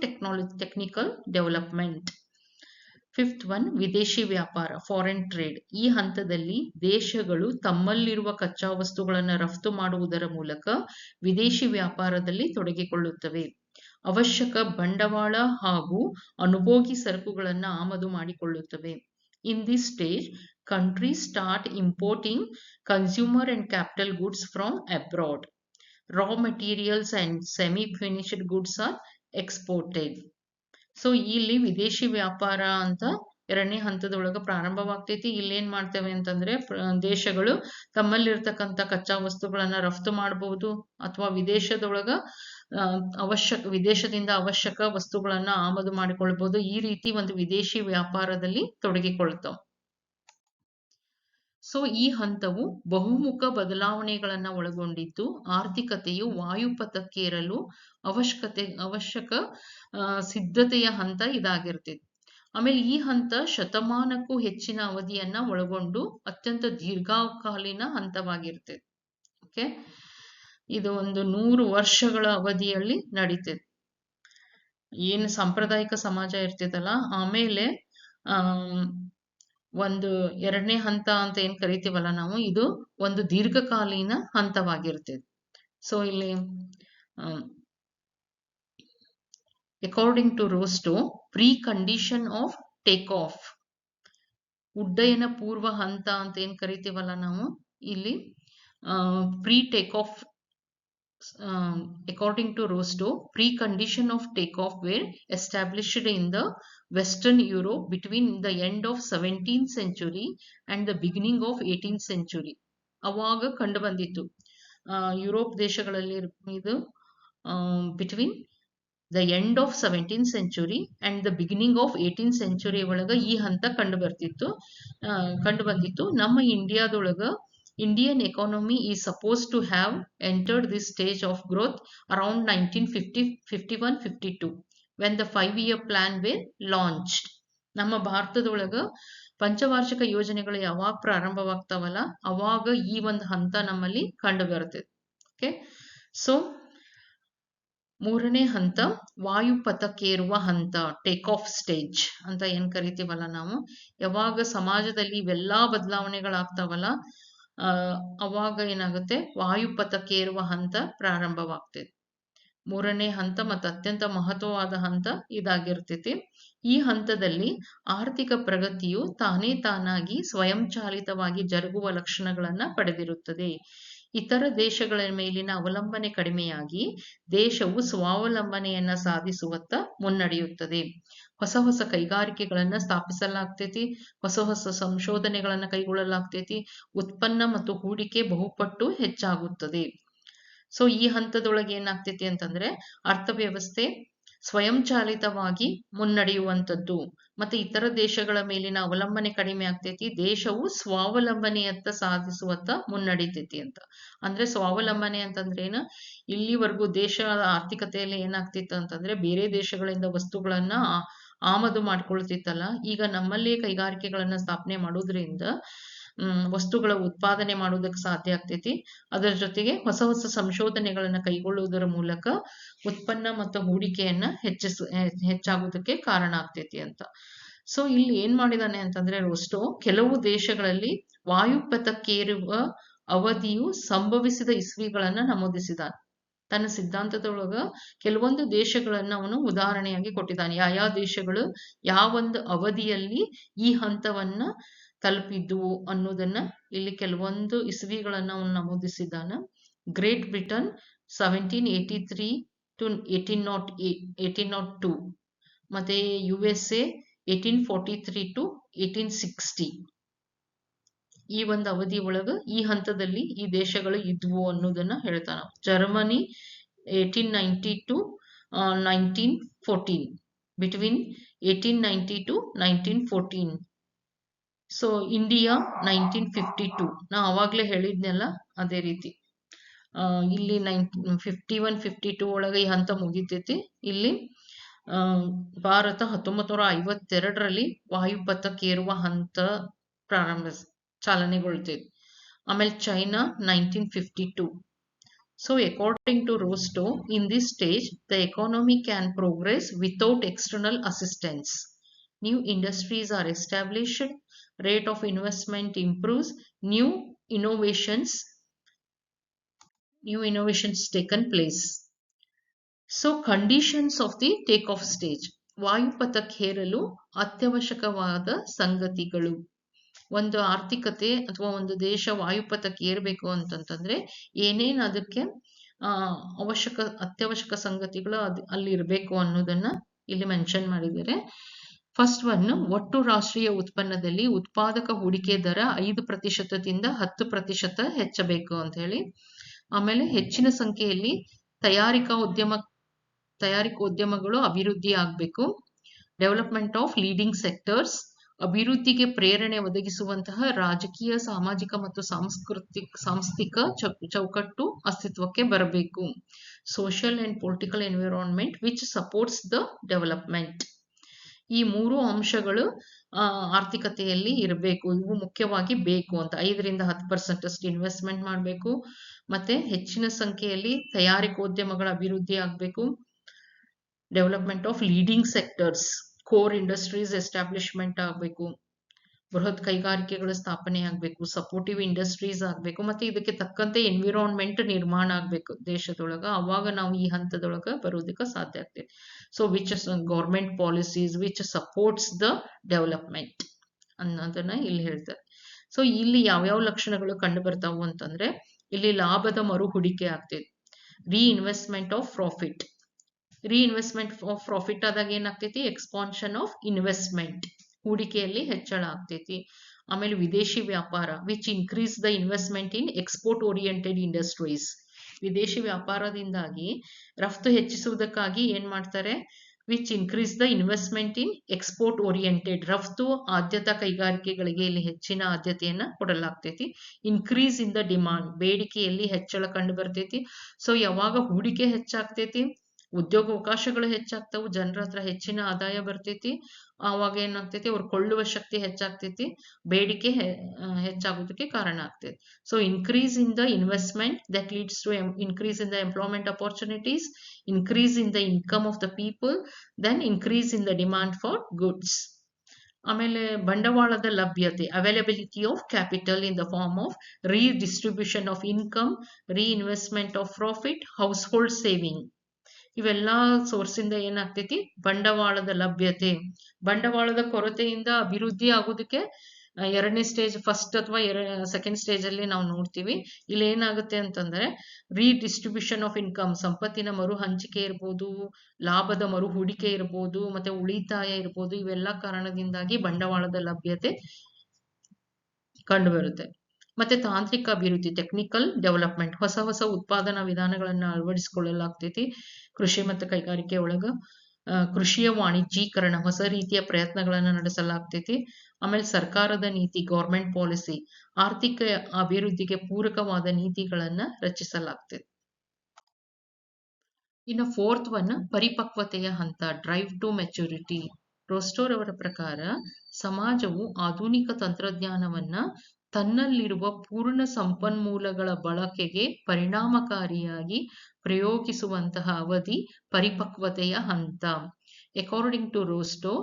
technical development. Fifth one, ವಿದೇಶಿ ವ್ಯಾಪಾರ, ಫಾರಿನ್ ಟ್ರೇಡ್. ಈ ಹಂತದಲ್ಲಿ ದೇಶಗಳು ತಮ್ಮಲ್ಲಿರುವ ಕಚ್ಚಾ ವಸ್ತುಗಳನ್ನು ರಫ್ತು ಮಾಡುವುದರ ಮೂಲಕ ವಿದೇಶಿ ವ್ಯಾಪಾರದಲ್ಲಿ ತೊಡಗಿಕೊಳ್ಳುತ್ತವೆ. ಅವಶ್ಯಕ ಬಂಡವಾಳ ಹಾಗೂ ಅನುಭೋಗಿ ಸರಕುಗಳನ್ನು ಆಮದು ಮಾಡಿಕೊಳ್ಳುತ್ತವೆ. In this stage, countries start importing consumer and capital goods from abroad. Raw materials and semi-finished goods are exported. So ಇಲ್ಲಿ ವಿದೇಶಿ ವ್ಯಾಪಾರ ಅಂತ ಎರಡನೇ ಹಂತದೊಳಗ ಪ್ರಾರಂಭವಾಗ್ತೈತಿ. ಇಲ್ಲೇನ್ ಮಾಡ್ತೇವೆ ಅಂತಂದ್ರೆ ದೇಶಗಳು ತಮ್ಮಲ್ಲಿರ್ತಕ್ಕಂಥ ಕಚ್ಚಾ ವಸ್ತುಗಳನ್ನ ರಫ್ತು ಮಾಡಬಹುದು ಅಥವಾ ವಿದೇಶದಿಂದ ಅವಶ್ಯಕ ವಸ್ತುಗಳನ್ನ ಆಮದು ಮಾಡಿಕೊಳ್ಬಹುದು. ಈ ರೀತಿ ಒಂದು ವಿದೇಶಿ ವ್ಯಾಪಾರದಲ್ಲಿ ತೊಡಗಿಕೊಳ್ತಾವ. ಸೊ ಈ ಹಂತವು ಬಹುಮುಖ ಬದಲಾವಣೆಗಳನ್ನ ಒಳಗೊಂಡಿದ್ದು ಆರ್ಥಿಕತೆಯು ವಾಯುಪಥಕ್ಕೇರಲು ಅವಶ್ಯಕ ಸಿದ್ಧತೆಯ ಹಂತ ಇದಾಗಿರ್ತೈತಿ. ಆಮೇಲೆ ಈ ಹಂತ ಶತಮಾನಕ್ಕೂ ಹೆಚ್ಚಿನ ಅವಧಿಯನ್ನ ಒಳಗೊಂಡು ಅತ್ಯಂತ ದೀರ್ಘಕಾಲೀನ ಹಂತವಾಗಿರ್ತೈತಿ. ಓಕೆ, ಇದು ಒಂದು 100 ವರ್ಷಗಳ ಅವಧಿಯಲ್ಲಿ ನಡೀತೈತಿ. ಏನು ಸಾಂಪ್ರದಾಯಿಕ ಸಮಾಜ ಇರ್ತೈತಲ್ಲ, ಆಮೇಲೆ ಒಂದು ಎರಡನೇ ಹಂತ ಅಂತ ಏನ್ ಕರಿತೀವಲ್ಲ ನಾವು, ಇದು ಒಂದು ದೀರ್ಘಕಾಲೀನ ಹಂತವಾಗಿರ್ತೈತಿ. ಸೊ ಇಲ್ಲಿ according to Rostow, pre condition of take off, ಉಡ್ಡಯನ ಪೂರ್ವ ಹಂತ ಅಂತ ಏನ್ ಕರಿತೀವಲ್ಲ ನಾವು ಇಲ್ಲಿ, pre take off, according to Rostow, precondition of takeoff were established in the Western Europe between the end of 17th century and the beginning of 18th century. ಅವಾಗ ಕಂಡು ಬಂದಿತ್ತು ಯುರೋಪ್ ದೇಶಗಳಲ್ಲಿ ಇದು between the end of 17th century and the beginning of 18th century ಒಳಗ ಈ ಹಂತ ಕಂಡು ಬಂದಿತ್ತು. ನಮ್ಮ ಇಂಡಿಯಾದೊಳಗ Indian economy is supposed to have entered this stage of growth around 1951-52 when the 5-year plan were launched. ನಮ್ಮ ಭಾರತದೊಳಗ ಪಂಚವಾರ್ಷಿಕ ಯೋಜನೆಗಳು ಯಾವಾಗ ಪ್ರಾರಂಭವಾಗ್ತಾವಲ್ಲ ಅವಾಗ ಈ ಒಂದು ಹಂತ ನಮ್ಮಲ್ಲಿ ಕಂಡು ಬರ್ತದೆ. ಓಕೆ, ಸೊ ಮೂರನೇ ಹಂತ ವಾಯುಪಥಕ್ಕೇರುವ ಹಂತ, ಟೇಕ್ ಆಫ್ ಸ್ಟೇಜ್ ಅಂತ ಏನ್ ಕರಿತೀವಲ್ಲ ನಾವು. ಯಾವಾಗ ಸಮಾಜದಲ್ಲಿ ಇವೆಲ್ಲಾ ಬದಲಾವಣೆಗಳಾಗ್ತಾವಲ್ಲ ಅವಾಗ ಏನಾಗುತ್ತೆ, ವಾಯುಪಥಕ್ಕೇರುವ ಹಂತ ಪ್ರಾರಂಭವಾಗ್ತದೆ. ಮೂರನೇ ಹಂತ ಮತ್ತು ಅತ್ಯಂತ ಮಹತ್ವವಾದ ಹಂತ ಇದಾಗಿರ್ತೈತಿ. ಈ ಹಂತದಲ್ಲಿ ಆರ್ಥಿಕ ಪ್ರಗತಿಯು ತಾನಾಗಿ ಸ್ವಯಂಚಾಲಿತವಾಗಿ ಜರುಗುವ ಲಕ್ಷಣಗಳನ್ನ ಪಡೆದಿರುತ್ತದೆ. ಇತರ ದೇಶಗಳ ಮೇಲಿನ ಅವಲಂಬನೆ ಕಡಿಮೆಯಾಗಿ ದೇಶವು ಸ್ವಾವಲಂಬನೆಯನ್ನ ಸಾಧಿಸುವತ್ತ ಮುನ್ನಡೆಯುತ್ತದೆ. ಹೊಸ ಕೈಗಾರಿಕೆಗಳನ್ನ ಸ್ಥಾಪಿಸಲಾಗ್ತೈತಿ, ಹೊಸ ಸಂಶೋಧನೆಗಳನ್ನ ಕೈಗೊಳ್ಳಲಾಗ್ತೈತಿ, ಉತ್ಪನ್ನ ಮತ್ತು ಹೂಡಿಕೆ ಬಹುಪಟ್ಟು ಹೆಚ್ಚಾಗುತ್ತದೆ. ಸೊ ಈ ಹಂತದೊಳಗೆ ಏನಾಗ್ತೈತಿ ಅಂತಂದ್ರೆ ಅರ್ಥವ್ಯವಸ್ಥೆ ಸ್ವಯಂಚಾಲಿತವಾಗಿ ಮುನ್ನಡೆಯುವಂಥದ್ದು, ಮತ್ತೆ ಇತರ ದೇಶಗಳ ಮೇಲಿನ ಅವಲಂಬನೆ ಕಡಿಮೆ ಆಗ್ತೈತಿ, ದೇಶವು ಸ್ವಾವಲಂಬನೆಯತ್ತ ಸಾಧಿಸುವತ್ತ ಮುನ್ನಡಿತೈತಿ ಅಂತ. ಅಂದ್ರೆ ಸ್ವಾವಲಂಬನೆ ಅಂತಂದ್ರೆ ಏನು, ಇಲ್ಲಿವರೆಗೂ ದೇಶದ ಆರ್ಥಿಕತೆಯಲ್ಲಿ ಏನಾಗ್ತಿತ್ತು ಅಂತಂದ್ರೆ ಬೇರೆ ದೇಶಗಳಿಂದ ವಸ್ತುಗಳನ್ನ ಆಮದು ಮಾಡ್ಕೊಳ್ತಿತ್ತಲ್ಲ, ಈಗ ನಮ್ಮಲ್ಲೇ ಕೈಗಾರಿಕೆಗಳನ್ನ ಸ್ಥಾಪನೆ ಮಾಡೋದ್ರಿಂದ ವಸ್ತುಗಳ ಉತ್ಪಾದನೆ ಮಾಡೋದಕ್ಕೆ ಸಾಧ್ಯ ಆಗ್ತೈತಿ. ಅದರ ಜೊತೆಗೆ ಹೊಸ ಸಂಶೋಧನೆಗಳನ್ನ ಕೈಗೊಳ್ಳುವುದರ ಮೂಲಕ ಉತ್ಪನ್ನ ಮತ್ತು ಹೂಡಿಕೆಯನ್ನ ಹೆಚ್ಚಾಗೋದಕ್ಕೆ ಕಾರಣ ಆಗ್ತೈತಿ ಅಂತ. ಸೊ ಇಲ್ಲಿ ಏನ್ ಮಾಡಿದಾನೆ ಅಂತಂದ್ರೆ ರೋಸ್ಟೋ, ಕೆಲವು ದೇಶಗಳಲ್ಲಿ ವಾಯುಪಥಕ್ಕೇರುವ ಅವಧಿಯು ಸಂಭವಿಸಿದ ಇಸ್ವಿಗಳನ್ನ ನಮೂದಿಸಿದಾನೆ. ತನ್ನ ಸಿದ್ಧಾಂತದೊಳಗ ಕೆಲವೊಂದು ದೇಶಗಳನ್ನ ಅವನು ಉದಾಹರಣೆಯಾಗಿ ಕೊಟ್ಟಿದ್ದಾನೆ. ಯಾವ ದೇಶಗಳು ಯಾವೊಂದು ಅವಧಿಯಲ್ಲಿ ಈ ಹಂತವನ್ನ ತಲುಪಿದ್ವು ಅನ್ನೋದನ್ನ ಇಲ್ಲಿ ಕೆಲವೊಂದು ಇಸ್ವಿಗಳನ್ನ ಅವನು ನಮೂದಿಸಿದ್ದಾನ. ಗ್ರೇಟ್ ಬ್ರಿಟನ್ 1783 to 1802, ಮತ್ತೆ USA 1843 to 1860. ಈ ಒಂದು ಅವಧಿ ಒಳಗ ಈ ಹಂತದಲ್ಲಿ ಈ ದೇಶಗಳು ಇದ್ವು ಅನ್ನೋದನ್ನ ಹೇಳ್ತಾನ. Germany 1890 to 1914, between 1890 to 1914. So India 1952, ನಾ ಅವಾಗ್ಲೇ ಹೇಳಿದ್ನೆಲ್ಲ ಅದೇ ರೀತಿ. ಇಲ್ಲಿ 51-52 ಒಳಗೆ ಈ ಹಂತ ಮುಗಿತೈತಿ. ಇಲ್ಲಿ ಭಾರತ 1952ರಲ್ಲಿ ವಾಯುಪಥಕ್ಕೇರುವ ಹಂತ ಚಾಲನೆಗೊಳ್ತೈತಿ. ಆಮೇಲೆ China 1952. So according to Rostow, in this stage the economy can progress without external assistance. New industries are established, rate of investment improves, new innovations taken place. So conditions of the take-off stage. ವಾಯುಪಥಕ್ಕೇರಲು ಅತ್ಯವಶ್ಯಕವಾದ ಸಂಗತಿಗಳು. ಒಂದು ಆರ್ಥಿಕತೆ ಅಥವಾ ಒಂದು ದೇಶ ವಾಯುಪಥಕ್ಕೆ ಏರ್ಬೇಕು ಅಂತಂತಂದ್ರೆ ಏನೇನ್ ಅದಕ್ಕೆ ಅತ್ಯವಶ್ಯಕ ಸಂಗತಿಗಳು ಅಲ್ಲಿ ಇರಬೇಕು ಅನ್ನೋದನ್ನ ಇಲ್ಲಿ ಮೆನ್ಷನ್ ಮಾಡಿದ್ದಾರೆ. ಫಸ್ಟ್ ಒನ್, ಒಟ್ಟು ರಾಷ್ಟ್ರೀಯ ಉತ್ಪನ್ನದಲ್ಲಿ ಉತ್ಪಾದಕ ಹೂಡಿಕೆ ದರ 5%ದಿಂದ 10% ಹೆಚ್ಚಬೇಕು ಅಂತ ಹೇಳಿ. ಆಮೇಲೆ ಹೆಚ್ಚಿನ ಸಂಖ್ಯೆಯಲ್ಲಿ ತಯಾರಿಕೋದ್ಯಮಗಳು ಅಭಿವೃದ್ಧಿ ಆಗಬೇಕು. ಡೆವಲಪ್ಮೆಂಟ್ ಆಫ್ ಲೀಡಿಂಗ್ ಸೆಕ್ಟರ್ಸ್, ಅಭಿವೃದ್ಧಿಗೆ ಪ್ರೇರಣೆ ಒದಗಿಸುವಂತಹ ರಾಜಕೀಯ, ಸಾಮಾಜಿಕ ಮತ್ತು ಸಾಂಸ್ಥಿಕ ಚೌಕಟ್ಟು ಅಸ್ತಿತ್ವಕ್ಕೆ ಬರಬೇಕು. Social and political environment which supports the development. ಈ 3 ಅಂಶಗಳು ಆರ್ಥಿಕತೆಯಲ್ಲಿ ಇರಬೇಕು. ಇವು ಮುಖ್ಯವಾಗಿ ಬೇಕು ಅಂತ. 5ರಿಂದ 10% ಅಷ್ಟು ಇನ್ವೆಸ್ಟ್ಮೆಂಟ್ ಮಾಡಬೇಕು. ಮತ್ತೆ ಹೆಚ್ಚಿನ ಸಂಖ್ಯೆಯಲ್ಲಿ ತಯಾರಿಕೋದ್ಯಮಗಳ ಅಭಿವೃದ್ಧಿ ಆಗಬೇಕು. Development of leading sectors, core industries establishment ಆಗಬೇಕು. ಬೃಹತ್ ಕೈಗಾರಿಕೆಗಳ ಸ್ಥಾಪನೆ ಆಗಬೇಕು, ಸಪೋರ್ಟಿವ್ ಇಂಡಸ್ಟ್ರೀಸ್ ಆಗಬೇಕು, ಮತ್ತೆ ಇದಕ್ಕೆ ತಕ್ಕಂತೆ ಎನ್ವಿರಾನ್ಮೆಂಟ್ ನಿರ್ಮಾಣ ಆಗಬೇಕು ದೇಶದೊಳಗ. ಅವಾಗ ನಾವು ಈ ಹಂತದೊಳಗ ಬರೋದಕ್ಕೆ ಸಾಧ್ಯ ಆಗ್ತದೆ. So which government policies which supports the development ಅನ್ನೋದನ್ನ ಇಲ್ಲಿ ಹೇಳ್ತಾರೆ. ಸೊ ಇಲ್ಲಿ ಯಾವ್ಯಾವ ಲಕ್ಷಣಗಳು ಕಂಡು ಬರ್ತಾವು ಅಂತಂದ್ರೆ, ಇಲ್ಲಿ ಲಾಭದ ಮರು ಹೂಡಿಕೆ ಆಗ್ತೈತಿ, reinvestment of profit. Reinvestment of profit ಆದಾಗ ಏನಾಗ್ತೈತಿ, ಎಕ್ಸ್ಪಾನ್ಷನ್ ಆಫ್ ಇನ್ವೆಸ್ಟ್ಮೆಂಟ್, ಹೂಡಿಕೆಯಲ್ಲಿ ಹೆಚ್ಚಳ ಆಗ್ತೈತಿ. ಆಮೇಲೆ ವಿದೇಶಿ ವ್ಯಾಪಾರ, which increase the investment in export oriented industries. ವಿದೇಶಿ ವ್ಯಾಪಾರದಿಂದಾಗಿ ರಫ್ತು ಹೆಚ್ಚಿಸುವುದಕ್ಕಾಗಿ ಏನ್ ಮಾಡ್ತಾರೆ, which increase the investment in export oriented, ರಫ್ತು ಆದ್ಯತಾ ಕೈಗಾರಿಕೆಗಳಿಗೆ ಇಲ್ಲಿ ಹೆಚ್ಚಿನ ಆದ್ಯತೆಯನ್ನ ಕೊಡಲಾಗ್ತೈತಿ. ಇನ್ಕ್ರೀಸ್ ಇನ್ ದ ಡಿಮಾಂಡ್, ಬೇಡಿಕೆಯಲ್ಲಿ ಹೆಚ್ಚಳ ಕಂಡು ಬರ್ತೈತಿ. ಸೊ ಯಾವಾಗ ಹೂಡಿಕೆ ಹೆಚ್ಚಾಗ್ತೈತಿ, ಉದ್ಯೋಗಾವಕಾಶಗಳು ಹೆಚ್ಚಾಗ್ತಾವು, ಜನರ ಹತ್ರ ಹೆಚ್ಚಿನ ಆದಾಯ ಬರ್ತೈತಿ, ಆವಾಗ ಏನಾಗ್ತೈತಿ, ಅವ್ರು ಕೊಳ್ಳುವ ಶಕ್ತಿ ಹೆಚ್ಚಾಗ್ತೈತಿ, ಬೇಡಿಕೆ ಹೆಚ್ಚಾಗೋದಕ್ಕೆ ಕಾರಣ ಆಗ್ತೈತಿ. So increase in the investment that leads to increase in the employment opportunities, increase in the income of the people, then increase in the demand for goods. ಆಮೇಲೆ ಬಂಡವಾಳದ ಲಭ್ಯತೆ, availability of capital in the form of redistribution of income, reinvestment of profit, household saving. ಇವೆಲ್ಲ ಸೋರ್ಸಿಂದ ಏನಾಗ್ತೈತಿ, ಬಂಡವಾಳದ ಲಭ್ಯತೆ. ಬಂಡವಾಳದ ಕೊರತೆಯಿಂದ ಅಭಿವೃದ್ಧಿ ಆಗೋದಕ್ಕೆ ಎರಡನೇ ಸ್ಟೇಜ್, ಫಸ್ಟ್ ಅಥವಾ ಸೆಕೆಂಡ್ ಸ್ಟೇಜ್ ಅಲ್ಲಿ ನಾವು ನೋಡ್ತೀವಿ. ಇಲ್ಲಿ ಏನಾಗುತ್ತೆ ಅಂತಂದ್ರೆ, ರೀಡಿಸ್ಟ್ರಿಬ್ಯೂಷನ್ ಆಫ್ ಇನ್ಕಮ್, ಸಂಪತ್ತಿನ ಮರು ಹಂಚಿಕೆ ಇರ್ಬೋದು, ಲಾಭದ ಮರು ಹೂಡಿಕೆ ಇರ್ಬೋದು, ಮತ್ತೆ ಉಳಿತಾಯ ಇರ್ಬೋದು. ಇವೆಲ್ಲ ಕಾರಣದಿಂದಾಗಿ ಬಂಡವಾಳದ ಲಭ್ಯತೆ ಕಂಡು ಬರುತ್ತೆ. ಮತ್ತೆ ತಾಂತ್ರಿಕ ಅಭಿವೃದ್ಧಿ, ಟೆಕ್ನಿಕಲ್ ಡೆವಲಪ್ಮೆಂಟ್, ಹೊಸ ಹೊಸ ಉತ್ಪಾದನಾ ವಿಧಾನಗಳನ್ನು ಅಳವಡಿಸಿಕೊಳ್ಳಲಾಗ್ತೈತಿ ಕೃಷಿ ಮತ್ತು ಕೈಗಾರಿಕೆ ಒಳಗ. ಕೃಷಿಯ ವಾಣಿಜ್ಯೀಕರಣ, ಹೊಸ ರೀತಿಯ ಪ್ರಯತ್ನಗಳನ್ನು ನಡೆಸಲಾಗ್ತೈತಿ. ಆಮೇಲೆ ಸರ್ಕಾರದ ನೀತಿ, ಗೌರ್ಮೆಂಟ್ ಪಾಲಿಸಿ, ಆರ್ಥಿಕ ಅಭಿವೃದ್ಧಿಗೆ ಪೂರಕವಾದ ನೀತಿಗಳನ್ನ ರಚಿಸಲಾಗ್ತೈತಿ. ಇನ್ನು ಫೋರ್ತ್ ಒನ್, ಪರಿಪಕ್ವತೆಯ ಹಂತ, ಡ್ರೈವ್ ಟು ಮೆಚುರಿಟಿ. ರೋಸ್ಟೋರ್ ಅವರ ಪ್ರಕಾರ ಸಮಾಜವು ಆಧುನಿಕ ತಂತ್ರಜ್ಞಾನವನ್ನ ತನ್ನಲ್ಲಿರುವ ಪೂರ್ಣ ಸಂಪನ್ಮೂಲಗಳ ಬಳಕೆಗೆ ಪರಿಣಾಮಕಾರಿಯಾಗಿ ಪ್ರಯೋಗಿಸುವಂತಹ ಅವಧಿ ಪರಿಪಕ್ವತೆಯ ಹಂತ. According to Rostow,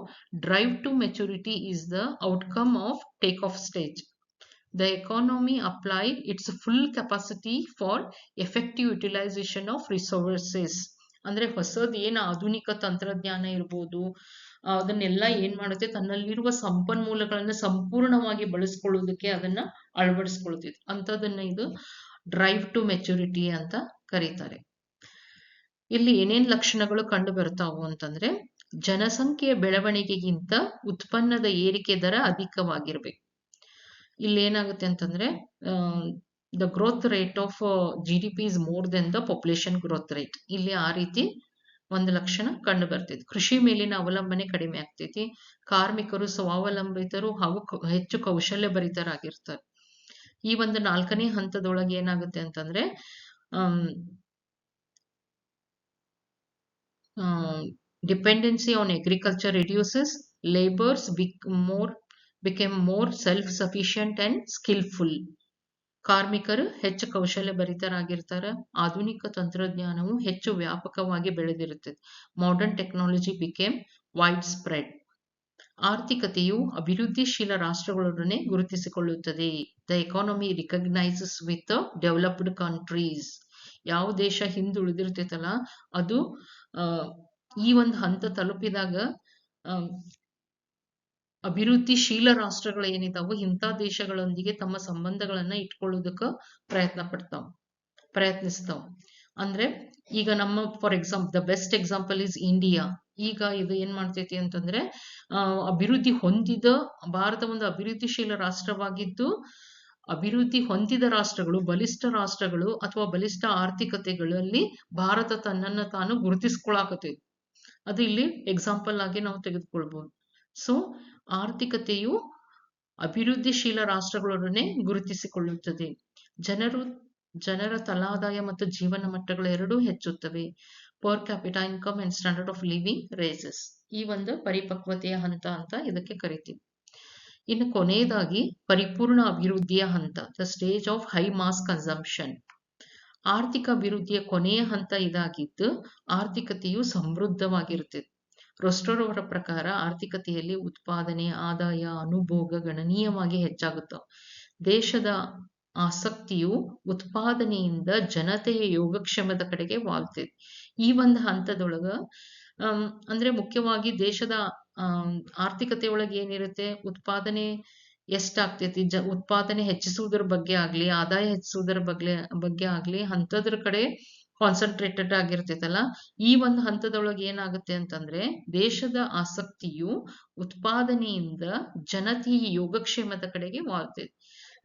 drive to maturity is the outcome of take off stage. The economy applied its full capacity for effective utilization of resources. ಅಂದ್ರೆ ಹೊಸದು ಏನು ಆಧುನಿಕ ತಂತ್ರಜ್ಞಾನ ಇರ್ಬೋದು, ಅದನ್ನೆಲ್ಲ ಏನ್ ಮಾಡುತ್ತೆ, ತನ್ನಲ್ಲಿರುವ ಸಂಪನ್ಮೂಲಗಳನ್ನ ಸಂಪೂರ್ಣವಾಗಿ ಬಳಸ್ಕೊಳ್ಳೋದಕ್ಕೆ ಅದನ್ನ ಅಳವಡಿಸ್ಕೊಳ್ತಿದೆ. ಅಂತದನ್ನ ಇದು ಡ್ರೈವ್ ಟು ಮೆಚುರಿಟಿ ಅಂತ ಕರೀತಾರೆ. ಇಲ್ಲಿ ಏನೇನ್ ಲಕ್ಷಣಗಳು ಕಂಡು ಬರ್ತಾವು ಅಂತಂದ್ರೆ, ಜನಸಂಖ್ಯೆಯ ಬೆಳವಣಿಗೆಗಿಂತ ಉತ್ಪನ್ನದ ಏರಿಕೆ ದರ ಅಧಿಕವಾಗಿರ್ಬೇಕು. ಇಲ್ಲಿ ಏನಾಗುತ್ತೆ ಅಂತಂದ್ರೆ, the growth rate of GDP is more than the population growth rate. ಇಲ್ಲಿ ಆ ರೀತಿ ಒಂದು ಲಕ್ಷಣ ಕಂಡು ಬರ್ತೈತಿ. ಕೃಷಿ ಮೇಲಿನ ಅವಲಂಬನೆ ಕಡಿಮೆ ಆಗ್ತೈತಿ. ಕಾರ್ಮಿಕರು ಸ್ವಾವಲಂಬಿತರು ಹಾಗೂ ಹೆಚ್ಚು ಕೌಶಲ್ಯ ಭರಿತರಾಗಿರ್ತಾರೆ. ಈ ಒಂದು 4ನೇ ಹಂತದೊಳಗೆ ಏನಾಗುತ್ತೆ ಅಂತಂದ್ರೆ, dependency on agriculture reduces, labours became more self-sufficient and skillful. ಕಾರ್ಮಿಕರು ಹೆಚ್ಚು ಕೌಶಲ್ಯ ಭರಿತರಾಗಿರ್ತಾರೆ. ಆಧುನಿಕ ತಂತ್ರಜ್ಞಾನವು ಹೆಚ್ಚು ವ್ಯಾಪಕವಾಗಿ ಬೆಳೆದಿರುತ್ತದೆ. Modern technology became wide spread. ಆರ್ಥಿಕತೆಯು ಅಭಿವೃದ್ಧಿಶೀಲ ರಾಷ್ಟ್ರಗಳೊಡನೆ ಗುರುತಿಸಿಕೊಳ್ಳುತ್ತದೆ. The economy recognises with developed countries. ಯಾವ ದೇಶ ಹಿಂದುಳಿದಿರ್ತೈತಲ್ಲ ಅದು ಈ ಒಂದು ಹಂತ ತಲುಪಿದಾಗ ಅಭಿವೃದ್ಧಿಶೀಲ ರಾಷ್ಟ್ರಗಳು ಏನಿದಾವು ಇಂಥ ದೇಶಗಳೊಂದಿಗೆ ತಮ್ಮ ಸಂಬಂಧಗಳನ್ನ ಇಟ್ಕೊಳ್ಳೋದಕ್ಕೆ ಪ್ರಯತ್ನಿಸ್ತಾವ. ಅಂದ್ರೆ ಈಗ ನಮ್ಮ for example, the best example is India. ಈಗ ಇದು ಏನ್ ಮಾಡ್ತೈತಿ ಅಂತಂದ್ರೆ, ಅಭಿವೃದ್ಧಿ ಹೊಂದಿದ ಭಾರತ ಒಂದು ಅಭಿವೃದ್ಧಿಶೀಲ ರಾಷ್ಟ್ರವಾಗಿದ್ದು, ಅಭಿವೃದ್ಧಿ ಹೊಂದಿದ ರಾಷ್ಟ್ರಗಳು, ಬಲಿಷ್ಠ ರಾಷ್ಟ್ರಗಳು ಅಥವಾ ಬಲಿಷ್ಠ ಆರ್ಥಿಕತೆಗಳಲ್ಲಿ ಭಾರತ ತನ್ನನ್ನು ತಾನು ಗುರುತಿಸ್ಕೊಳಕತ್ತೈತಿ. ಅದು ಇಲ್ಲಿ ಎಕ್ಸಾಂಪಲ್ ಆಗಿ ನಾವು ತೆಗೆದುಕೊಳ್ಬಹುದು. ಸೊ ಆರ್ಥಿಕತೆಯು ಅಭಿವೃದ್ಧಿಶೀಲ ರಾಷ್ಟ್ರಗಳೊಡನೆ ಗುರುತಿಸಿಕೊಳ್ಳುತ್ತದೆ. ಜನರ ತಲಾದಾಯ ಮತ್ತು ಜೀವನ ಮಟ್ಟಗಳು ಎರಡೂ ಹೆಚ್ಚುತ್ತವೆ. Per capita income and standard of living raises. ಈ ಒಂದು ಪರಿಪಕ್ವತೆಯ ಹಂತ ಅಂತ ಇದಕ್ಕೆ ಕರಿತೀವಿ. ಇನ್ನು ಕೊನೆಯದಾಗಿ ಪರಿಪೂರ್ಣ ಅಭಿವೃದ್ಧಿಯ ಹಂತ, the stage of high mass consumption. ಆರ್ಥಿಕ ಅಭಿವೃದ್ಧಿಯ ಕೊನೆಯ ಹಂತ ಇದಾಗಿದ್ದು, ಆರ್ಥಿಕತೆಯು ಸಮೃದ್ಧವಾಗಿರುತ್ತದೆ. ರೋಸ್ಟರ್ ಅವರ ಪ್ರಕಾರ ಆರ್ಥಿಕತೆಯಲ್ಲಿ ಉತ್ಪಾದನೆ, ಆದಾಯ, ಅನುಭೋಗ ಗಣನೀಯವಾಗಿ ಹೆಚ್ಚಾಗುತ್ತವೆ. ದೇಶದ ಆಸಕ್ತಿಯು ಉತ್ಪಾದನೆಯಿಂದ ಜನತೆಯ ಯೋಗಕ್ಷೇಮದ ಕಡೆಗೆ ವಾಲ್ತಿದೆ. ಈ ಒಂದು ಹಂತದೊಳಗ ಅಂದ್ರೆ ಮುಖ್ಯವಾಗಿ ದೇಶದ ಆರ್ಥಿಕತೆ ಒಳಗೆ ಏನಿರುತ್ತೆ, ಉತ್ಪಾದನೆ ಎಷ್ಟಾಗ್ತೈತಿ, ಉತ್ಪಾದನೆ ಹೆಚ್ಚಿಸುವುದರ ಬಗ್ಗೆ ಆಗ್ಲಿ, ಆದಾಯ ಹೆಚ್ಚಿಸುವುದರ ಬಗ್ಗೆ ಆಗ್ಲಿ ಹಂತದ್ರ ಕಡೆ ಕಾನ್ಸಂಟ್ರೇಟೆಡ್ ಆಗಿರ್ತೈತಲ್ಲ. ಈ ಒಂದು ಹಂತದೊಳಗೆ ಏನಾಗುತ್ತೆ ಅಂತಂದ್ರೆ ದೇಶದ ಆಸಕ್ತಿಯು ಉತ್ಪಾದನೆಯಿಂದ ಜನತೆಯ ಯೋಗಕ್ಷೇಮದ ಕಡೆಗೆ ವಾಲ್ತೈತಿ.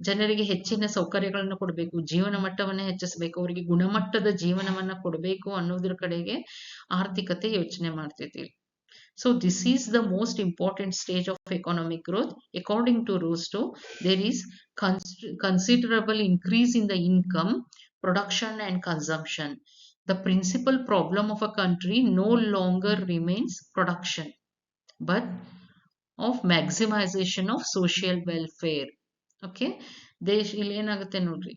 ಜನರಿಗೆ ಹೆಚ್ಚಿನ ಸೌಕರ್ಯಗಳನ್ನು ಕೊಡಬೇಕು, ಜೀವನ ಮಟ್ಟವನ್ನ ಹೆಚ್ಚಿಸಬೇಕು, ಅವರಿಗೆ ಗುಣಮಟ್ಟದ ಜೀವನವನ್ನ ಕೊಡಬೇಕು ಅನ್ನೋದ್ರ ಕಡೆಗೆ ಆರ್ಥಿಕತೆ ಯೋಚನೆ ಮಾಡ್ತೈತಿ. So this is the most important stage of economic growth. According to Rostow, there is considerable increase in the income, production and consumption. The principal problem of a country no longer remains production, but of maximization of social welfare. Okay, ಇಲ್ಲಿ ಏನಾಗುತ್ತೆ ನೋಡ್ರಿ,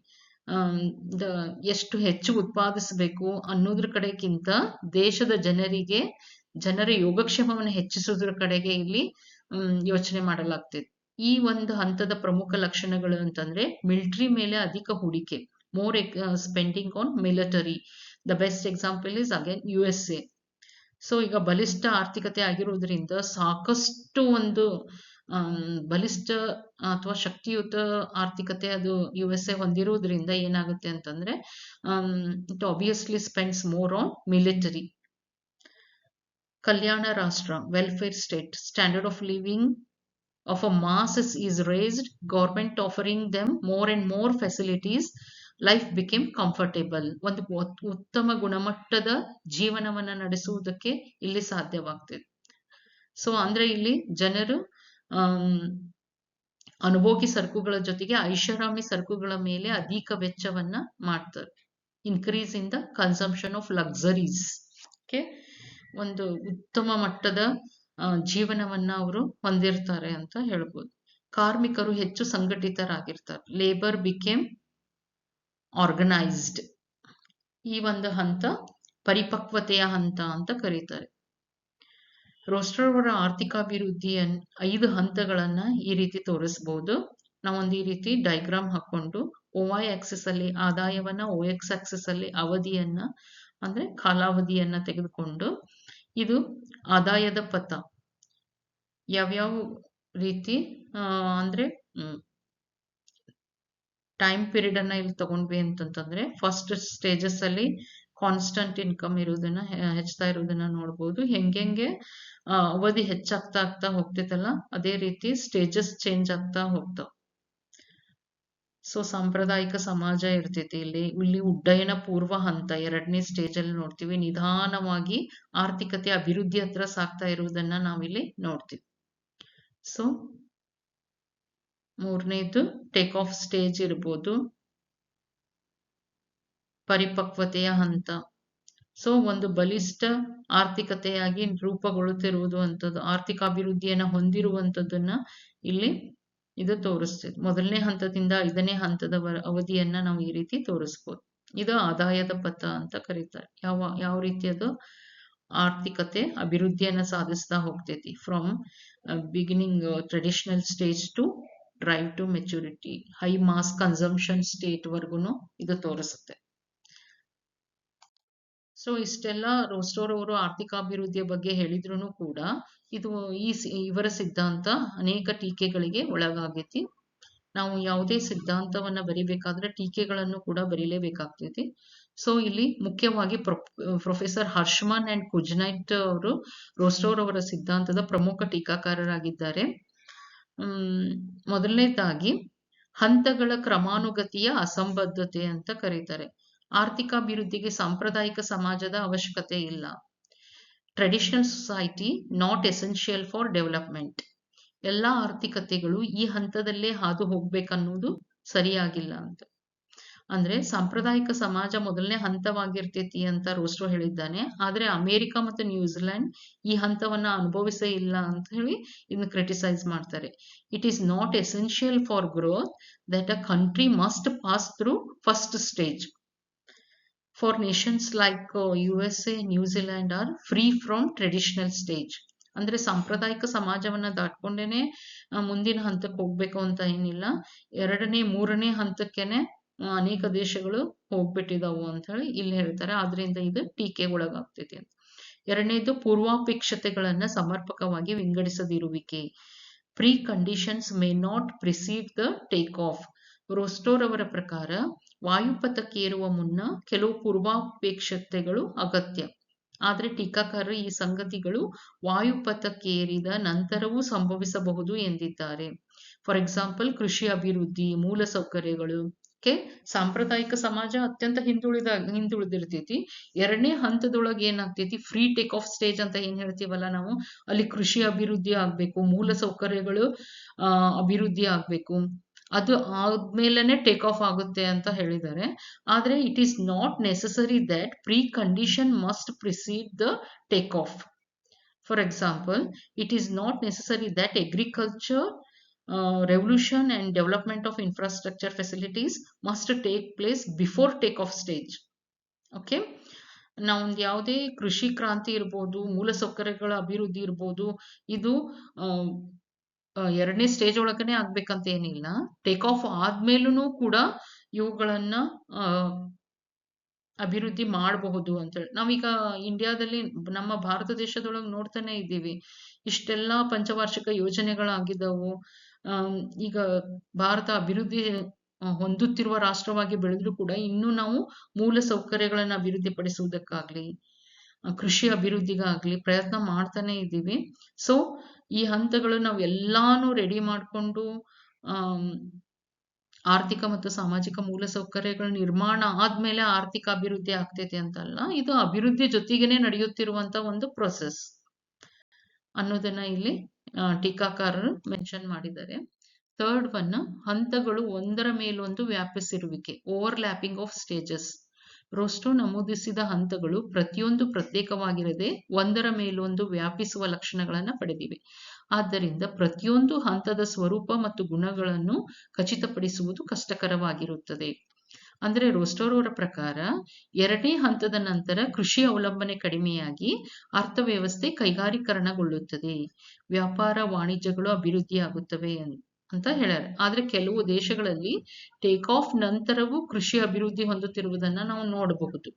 ಎಷ್ಟು ಹೆಚ್ಚು ಉತ್ಪಾದಿಸಬೇಕು ಅನ್ನೋದ್ರ ಕಡೆಗಿಂತ ದೇಶದ ಜನರ ಯೋಗಕ್ಷೇಮವನ್ನು ಹೆಚ್ಚಿಸೋದ್ರ ಕಡೆಗೆ ಇಲ್ಲಿ ಯೋಚನೆ ಮಾಡಲಾಗ್ತಿದೆ. ಈ ಒಂದು ಹಂತದ ಪ್ರಮುಖ ಲಕ್ಷಣಗಳು ಅಂತಂದ್ರೆ ಮಿಲಿಟರಿ ಮೇಲೆ ಅಧಿಕ ಹೂಡಿಕೆ, more spending on military. The best example is again USA. So ಈಗ ಬಲಿಷ್ಠ ಆರ್ಥಿಕತೆ ಆಗಿರುವುದರಿಂದ ಸಾಕಷ್ಟು ಒಂದು ಬಲಿಷ್ಠ ಅಥವಾ ಶಕ್ತಿಯುತ ಆರ್ಥಿಕತೆ ಅದು USA ಹೊಂದಿರುವುದರಿಂದ ಏನಾಗುತ್ತೆ ಅಂತಂದ್ರೆ it obviously spends more on military. ಕಲ್ಯಾಣ ರಾಷ್ಟ್ರ, welfare state, standard of living of a masses is raised, government offering them more and more facilities, life became comfortable. ಒಂದು ಉತ್ತಮ ಗುಣಮಟ್ಟದ ಜೀವನವನ್ನ ನಡೆಸುವುದಕ್ಕೆ ಇಲ್ಲಿ ಸಾಧ್ಯವಾಗ್ತದೆ. ಸೊ ಅಂದ್ರೆ ಇಲ್ಲಿ ಜನರು ಅನುಭೋಗಿ ಸರಕುಗಳ ಜೊತೆಗೆ ಐಷಾರಾಮಿ ಸರಕುಗಳ ಮೇಲೆ ಅಧಿಕ ವೆಚ್ಚವನ್ನ ಮಾಡ್ತಾರೆ. Increase in the consumption of luxuries. Okay, ಒಂದು ಉತ್ತಮ ಮಟ್ಟದ ಜೀವನವನ್ನ ಅವರು ಹೊಂದಿರ್ತಾರೆ ಅಂತ ಹೇಳ್ಬೋದು. ಕಾರ್ಮಿಕರು ಹೆಚ್ಚು ಸಂಘಟಿತರಾಗಿರ್ತಾರೆ. Labour became organised. ಈ ಒಂದು ಹಂತ ಪರಿಪಕ್ವತೆಯ ಹಂತ ಅಂತ ಕರೀತಾರೆ. ರೋಸ್ಟರ್ ಅವರ ಆರ್ಥಿಕಾಭಿವೃದ್ಧಿಯ 5 ಹಂತಗಳನ್ನ ಈ ರೀತಿ ತೋರಿಸಬಹುದು. ನಾವೊಂದು ಈ ರೀತಿ ಡೈಗ್ರಾಮ್ ಹಾಕೊಂಡು OY ಆಕ್ಸಿಸ್ ಅಲ್ಲಿ ಆದಾಯವನ್ನ, OX ಆಕ್ಸಿಸ್ ಅಲ್ಲಿ ಅವಧಿಯನ್ನ ಅಂದ್ರೆ ಕಾಲಾವಧಿಯನ್ನ ತೆಗೆದುಕೊಂಡು ಇದು ಆದಾಯದ ಪಥ ಯಾವ್ಯಾವ ರೀತಿ ಅಂದ್ರೆ ಟೈಮ್ ಪೀರಿಯಡ್ ಅನ್ನ ಇಲ್ಲಿ ತಗೊಂಡ್ವಿ ಅಂತಂತಂದ್ರೆ ಫಸ್ಟ್ ಸ್ಟೇಜಸ್ ಅಲ್ಲಿ ಕಾನ್ಸ್ಟಂಟ್ ಇನ್ಕಮ್ ಇರೋದನ್ನ ಹೆಚ್ಚುತ್ತಾ ಇರೋದನ್ನ ನೋಡ್ಬೋದು. ಹೆಂಗೆ ಅವಧಿ ಹೆಚ್ಚಾಗ್ತಾ ಹೋಗ್ತೈತಲ್ಲ ಅದೇ ರೀತಿ ಸ್ಟೇಜಸ್ ಚೇಂಜ್ ಆಗ್ತಾ ಹೋಗ್ತಾವ. ಸೊ ಸಾಂಪ್ರದಾಯಿಕ ಸಮಾಜ ಇರ್ತೈತಿ. ಇಲ್ಲಿ ಉಡ್ಡಯನ ಪೂರ್ವ ಹಂತ 2ನೇ ಸ್ಟೇಜ್ ಅಲ್ಲಿ ನೋಡ್ತೀವಿ. ನಿಧಾನವಾಗಿ ಆರ್ಥಿಕತೆ ಅಭಿವೃದ್ಧಿ ಹತ್ರ ಸಾಗ್ತಾ ಇರುವುದನ್ನ ನಾವಿಲ್ಲಿ ನೋಡ್ತೀವಿ. ಸೊ 3ನೇದು ಟೇಕ್ ಆಫ್ ಸ್ಟೇಜ್ ಇರ್ಬೋದು, ಪರಿಪಕ್ವತೆಯ ಹಂತ. ಸೊ ಒಂದು ಬಲಿಷ್ಠ ಆರ್ಥಿಕತೆಯಾಗಿ ರೂಪುಗೊಳ್ಳುತ್ತಿರುವುದು ಅಂತದ್ದು, ಆರ್ಥಿಕಾಭಿವೃದ್ಧಿಯನ್ನ ಹೊಂದಿರುವಂತದ್ದನ್ನ ಇಲ್ಲಿ ಇದು ತೋರಿಸ್ತದೆ. 1ನೇ ಹಂತದಿಂದ 5ನೇ ಹಂತದ ಅವಧಿಯನ್ನ ನಾವು ಈ ರೀತಿ ತೋರಿಸ್ಬೋದು. ಇದು ಆದಾಯದ ಪಥ ಅಂತ ಕರೀತಾರೆ. ಯಾವ ರೀತಿ ಅದು ಆರ್ಥಿಕತೆ ಅಭಿವೃದ್ಧಿಯನ್ನ ಸಾಧಿಸ್ತಾ ಹೋಗ್ತೈತಿ. From beginning traditional stage to drive to maturity, high mass consumption state ವರ್ಗುನು ಇದು ತೋರಿಸುತ್ತೆ. ಸೊ ಇಷ್ಟೆಲ್ಲ ರೋಸ್ಟೋರ್ ಅವರು ಆರ್ಥಿಕಾಭಿವೃದ್ಧಿಯ ಬಗ್ಗೆ ಹೇಳಿದ್ರು ಕೂಡ ಇದು ಇವರ ಸಿದ್ಧಾಂತ ಅನೇಕ ಟೀಕೆಗಳಿಗೆ ಒಳಗಾಗೈತಿ. ನಾವು ಯಾವುದೇ ಸಿದ್ಧಾಂತವನ್ನ ಬರಿಬೇಕಾದ್ರೆ ಟೀಕೆಗಳನ್ನು ಕೂಡ ಬರೀಲೇಬೇಕಾಗ್ತೈತಿ. ಸೊ ಇಲ್ಲಿ ಮುಖ್ಯವಾಗಿ ಪ್ರೊಫೆಸರ್ ಹರ್ಷ್ಮನ್ ಅಂಡ್ ಕುಜ್ನೈಟ್ ಅವರು ರೋಸ್ಟೋರ್ ಅವರ ಸಿದ್ಧಾಂತದ ಪ್ರಮುಖ ಟೀಕಾಕಾರರಾಗಿದ್ದಾರೆ. ಮೊದಲನೇದಾಗಿ ಹಂತಗಳ ಕ್ರಮಾನುಗತಿಯ ಅಸಂಬದ್ಧತೆ ಅಂತ ಕರೀತಾರೆ. ಆರ್ಥಿಕಾಭಿವೃದ್ಧಿಗೆ ಸಾಂಪ್ರದಾಯಿಕ ಸಮಾಜದ ಅವಶ್ಯಕತೆ ಇಲ್ಲ. Traditional society not essential for development. ಎಲ್ಲ ಆರ್ಥಿಕತೆಗಳು ಈ ಹಂತದಲ್ಲೇ ಹಾದು ಹೋಗ್ಬೇಕನ್ನೋದು ಸರಿಯಾಗಿಲ್ಲ ಅಂತ. ಅಂದ್ರೆ ಸಾಂಪ್ರದಾಯಿಕ ಸಮಾಜ ಮೊದಲನೇ ಹಂತವಾಗಿರ್ತೈತಿ ಅಂತ ರೋಸ್ಟೋ ಹೇಳಿದ್ದಾನೆ. ಆದ್ರೆ ಅಮೆರಿಕ ಮತ್ತು ನ್ಯೂಜಿಲೆಂಡ್ ಈ ಹಂತವನ್ನ ಅನುಭವಿಸೇ ಇಲ್ಲ ಅಂತ ಹೇಳಿ ಇದನ್ನ ಕ್ರಿಟಿಸೈಸ್ ಮಾಡ್ತಾರೆ. It is not essential for growth that a country must pass through first stage. For Nations like USA, New Zealand R free from traditional stage. ಅಂದ್ರೆ ಸಾಂಪ್ರದಾಯಿಕ ಸಮಾಜವನ್ನ ದಾಟ್ಕೊಂಡೇನೆ ಮುಂದಿನ ಹಂತಕ್ಕೆ ಹೋಗ್ಬೇಕು ಅಂತ ಏನಿಲ್ಲ. 2ನೇ 3ನೇ ಹಂತಕ್ಕೆನೆ ಅನೇಕ ದೇಶಗಳು ಹೋಗ್ಬಿಟ್ಟಿದಾವು ಅಂತ ಹೇಳಿ ಇಲ್ಲಿ ಹೇಳ್ತಾರೆ. ಆದ್ರಿಂದ ಇದು ಟೀಕೆಗೆ ಒಳಗಾಗ್ತೈತಿ ಅಂತ. 2ನೇದು ಪೂರ್ವಾಪೇಕ್ಷತೆಗಳನ್ನ ಸಮರ್ಪಕವಾಗಿ ವಿಂಗಡಿಸದಿರುವಿಕೆ. Pre conditions may not precede the take off. ರೋಸ್ಟೋರ್ ಅವರ ಪ್ರಕಾರ ವಾಯುಪಥಕ್ಕೆ ಏರುವ ಮುನ್ನ ಕೆಲವು ಪೂರ್ವಾಪೇಕ್ಷತೆಗಳು ಅಗತ್ಯ. ಆದರೆ ಟೀಕಾಕಾರರು ಈ ಸಂಗತಿಗಳು ವಾಯುಪಥಕ್ಕೆ ಏರಿದ ನಂತರವೂ ಸಂಭವಿಸಬಹುದು ಎಂದಿದ್ದಾರೆ. ಫಾರ್ ಎಕ್ಸಾಂಪಲ್, ಕೃಷಿ ಅಭಿವೃದ್ಧಿ, ಮೂಲಸೌಕರ್ಯಗಳು. ಸಾಂಪ್ರದಾಯಿಕ ಸಮಾಜ ಅತ್ಯಂತ ಹಿಂದುಳಿದಿರ್ತೈತಿ. 2ನೇ ಹಂತದೊಳಗೆ ಏನಾಗ್ತೈತಿ, ಫ್ರೀ ಟೇಕ್ ಆಫ್ ಸ್ಟೇಜ್ ಅಂತ ಏನ್ ಹೇಳ್ತೀವಲ್ಲ ನಾವು, ಅಲ್ಲಿ ಕೃಷಿ ಅಭಿವೃದ್ಧಿ ಆಗ್ಬೇಕು, ಮೂಲಸೌಕರ್ಯಗಳು ಅಭಿವೃದ್ಧಿ ಆಗ್ಬೇಕು. ಅದು ಆದ್ಮೇಲೆ ಟೇಕ್ ಆಫ್ ಆಗುತ್ತೆ ಅಂತ ಹೇಳಿದ್ದಾರೆ. ಆದ್ರೆ it is not necessary that pre condition must precede the take off. For example, it is not necessary that agriculture revolution and development of infrastructure facilities must take place before take-off stage. Okay, ನಾವು ಯಾವುದೇ ಕೃಷಿ ಕ್ರಾಂತಿ ಇರ್ಬೋದು, ಮೂಲಸೌಕರ್ಯಗಳ ಅಭಿವೃದ್ಧಿ ಇರ್ಬೋದು, ಇದು 2ನೇ ಸ್ಟೇಜ್ ಒಳಗನೆ ಆಗ್ಬೇಕಂತ ಏನಿಲ್ಲ. ಟೇಕ್ ಆಫ್ ಆದ್ಮೇಲೂ ಕೂಡ ಇವುಗಳನ್ನ ಅಭಿವೃದ್ಧಿ ಮಾಡಬಹುದು ಅಂತೇಳಿ. ನಾವೀಗ ಇಂಡಿಯಾದಲ್ಲಿ ನಮ್ಮ ಭಾರತ ದೇಶದೊಳಗೆ ನೋಡ್ತಾನೆ ಇದ್ದೀವಿ, ಇಷ್ಟೆಲ್ಲಾ ಪಂಚವಾರ್ಷಿಕ ಯೋಜನೆಗಳಾಗಿದ್ದವು. ಈಗ ಭಾರತ ಅಭಿವೃದ್ಧಿ ಹೊಂದುತ್ತಿರುವ ರಾಷ್ಟ್ರವಾಗಿ ಬೆಳೆದ್ರು ಕೂಡ ಇನ್ನೂ ನಾವು ಮೂಲ ಸೌಕರ್ಯಗಳನ್ನು ಅಭಿವೃದ್ಧಿಪಡಿಸುವುದಕ್ಕಾಗ್ಲಿ, ಕೃಷಿ ಅಭಿವೃದ್ಧಿಗಾಗ್ಲಿ ಪ್ರಯತ್ನ ಮಾಡ್ತಾನೆ ಇದ್ದೀವಿ. ಸೊ ಈ ಹಂತಗಳು ನಾವೆಲ್ಲಾನು ರೆಡಿ ಮಾಡಿಕೊಂಡು ಆರ್ಥಿಕ ಮತ್ತು ಸಾಮಾಜಿಕ ಮೂಲಸೌಕರ್ಯಗಳ ನಿರ್ಮಾಣ ಆದ್ಮೇಲೆ ಆರ್ಥಿಕ ಅಭಿವೃದ್ಧಿ ಆಗ್ತೈತಿ ಅಂತಲ್ಲ, ಇದು ಅಭಿವೃದ್ಧಿ ಜೊತೆಗೇನೆ ನಡೆಯುತ್ತಿರುವಂತ ಒಂದು ಪ್ರೊಸೆಸ್ ಅನ್ನೋದನ್ನ ಇಲ್ಲಿ ಟೀಕಾಕಾರರು ಮೆನ್ಷನ್ ಮಾಡಿದ್ದಾರೆ. 3rd ಒನ್, ಹಂತಗಳು ಒಂದರ ಮೇಲೊಂದು ವ್ಯಾಪಿಸಿರುವಿಕೆ, ಓವರ್ಲ್ಯಾಪಿಂಗ್ ಆಫ್ ಸ್ಟೇಜಸ್. ರೋಸ್ಟೋ ನಮೂದಿಸಿದ ಹಂತಗಳು ಪ್ರತಿಯೊಂದು ಪ್ರತ್ಯೇಕವಾಗಿರದೆ ಒಂದರ ಮೇಲೊಂದು ವ್ಯಾಪಿಸುವ ಲಕ್ಷಣಗಳನ್ನು ಪಡೆದಿವೆ. ಆದ್ದರಿಂದ ಪ್ರತಿಯೊಂದು ಹಂತದ ಸ್ವರೂಪ ಮತ್ತು ಗುಣಗಳನ್ನು ಖಚಿತಪಡಿಸುವುದು ಕಷ್ಟಕರವಾಗಿರುತ್ತದೆ. ಅಂದ್ರೆ ರೋಸ್ಟೋರ್ ಅವರ ಪ್ರಕಾರ 2ನೇ ಹಂತದ ನಂತರ ಕೃಷಿ ಅವಲಂಬನೆ ಕಡಿಮೆಯಾಗಿ ಅರ್ಥವ್ಯವಸ್ಥೆ ಕೈಗಾರೀಕರಣಗೊಳ್ಳುತ್ತದೆ, ವ್ಯಾಪಾರ ವಾಣಿಜ್ಯಗಳು ಅಭಿವೃದ್ಧಿಯಾಗುತ್ತವೆ ಅಂತ ಹೇಳ್ಯಾರ. ಆದ್ರೆ ಕೆಲವು ದೇಶಗಳಲ್ಲಿ ಟೇಕ್ ಆಫ್ ನಂತರವೂ ಕೃಷಿ ಅಭಿವೃದ್ಧಿ ಹೊಂದುತ್ತಿರುವುದನ್ನ ನಾವು ನೋಡಬಹುದು.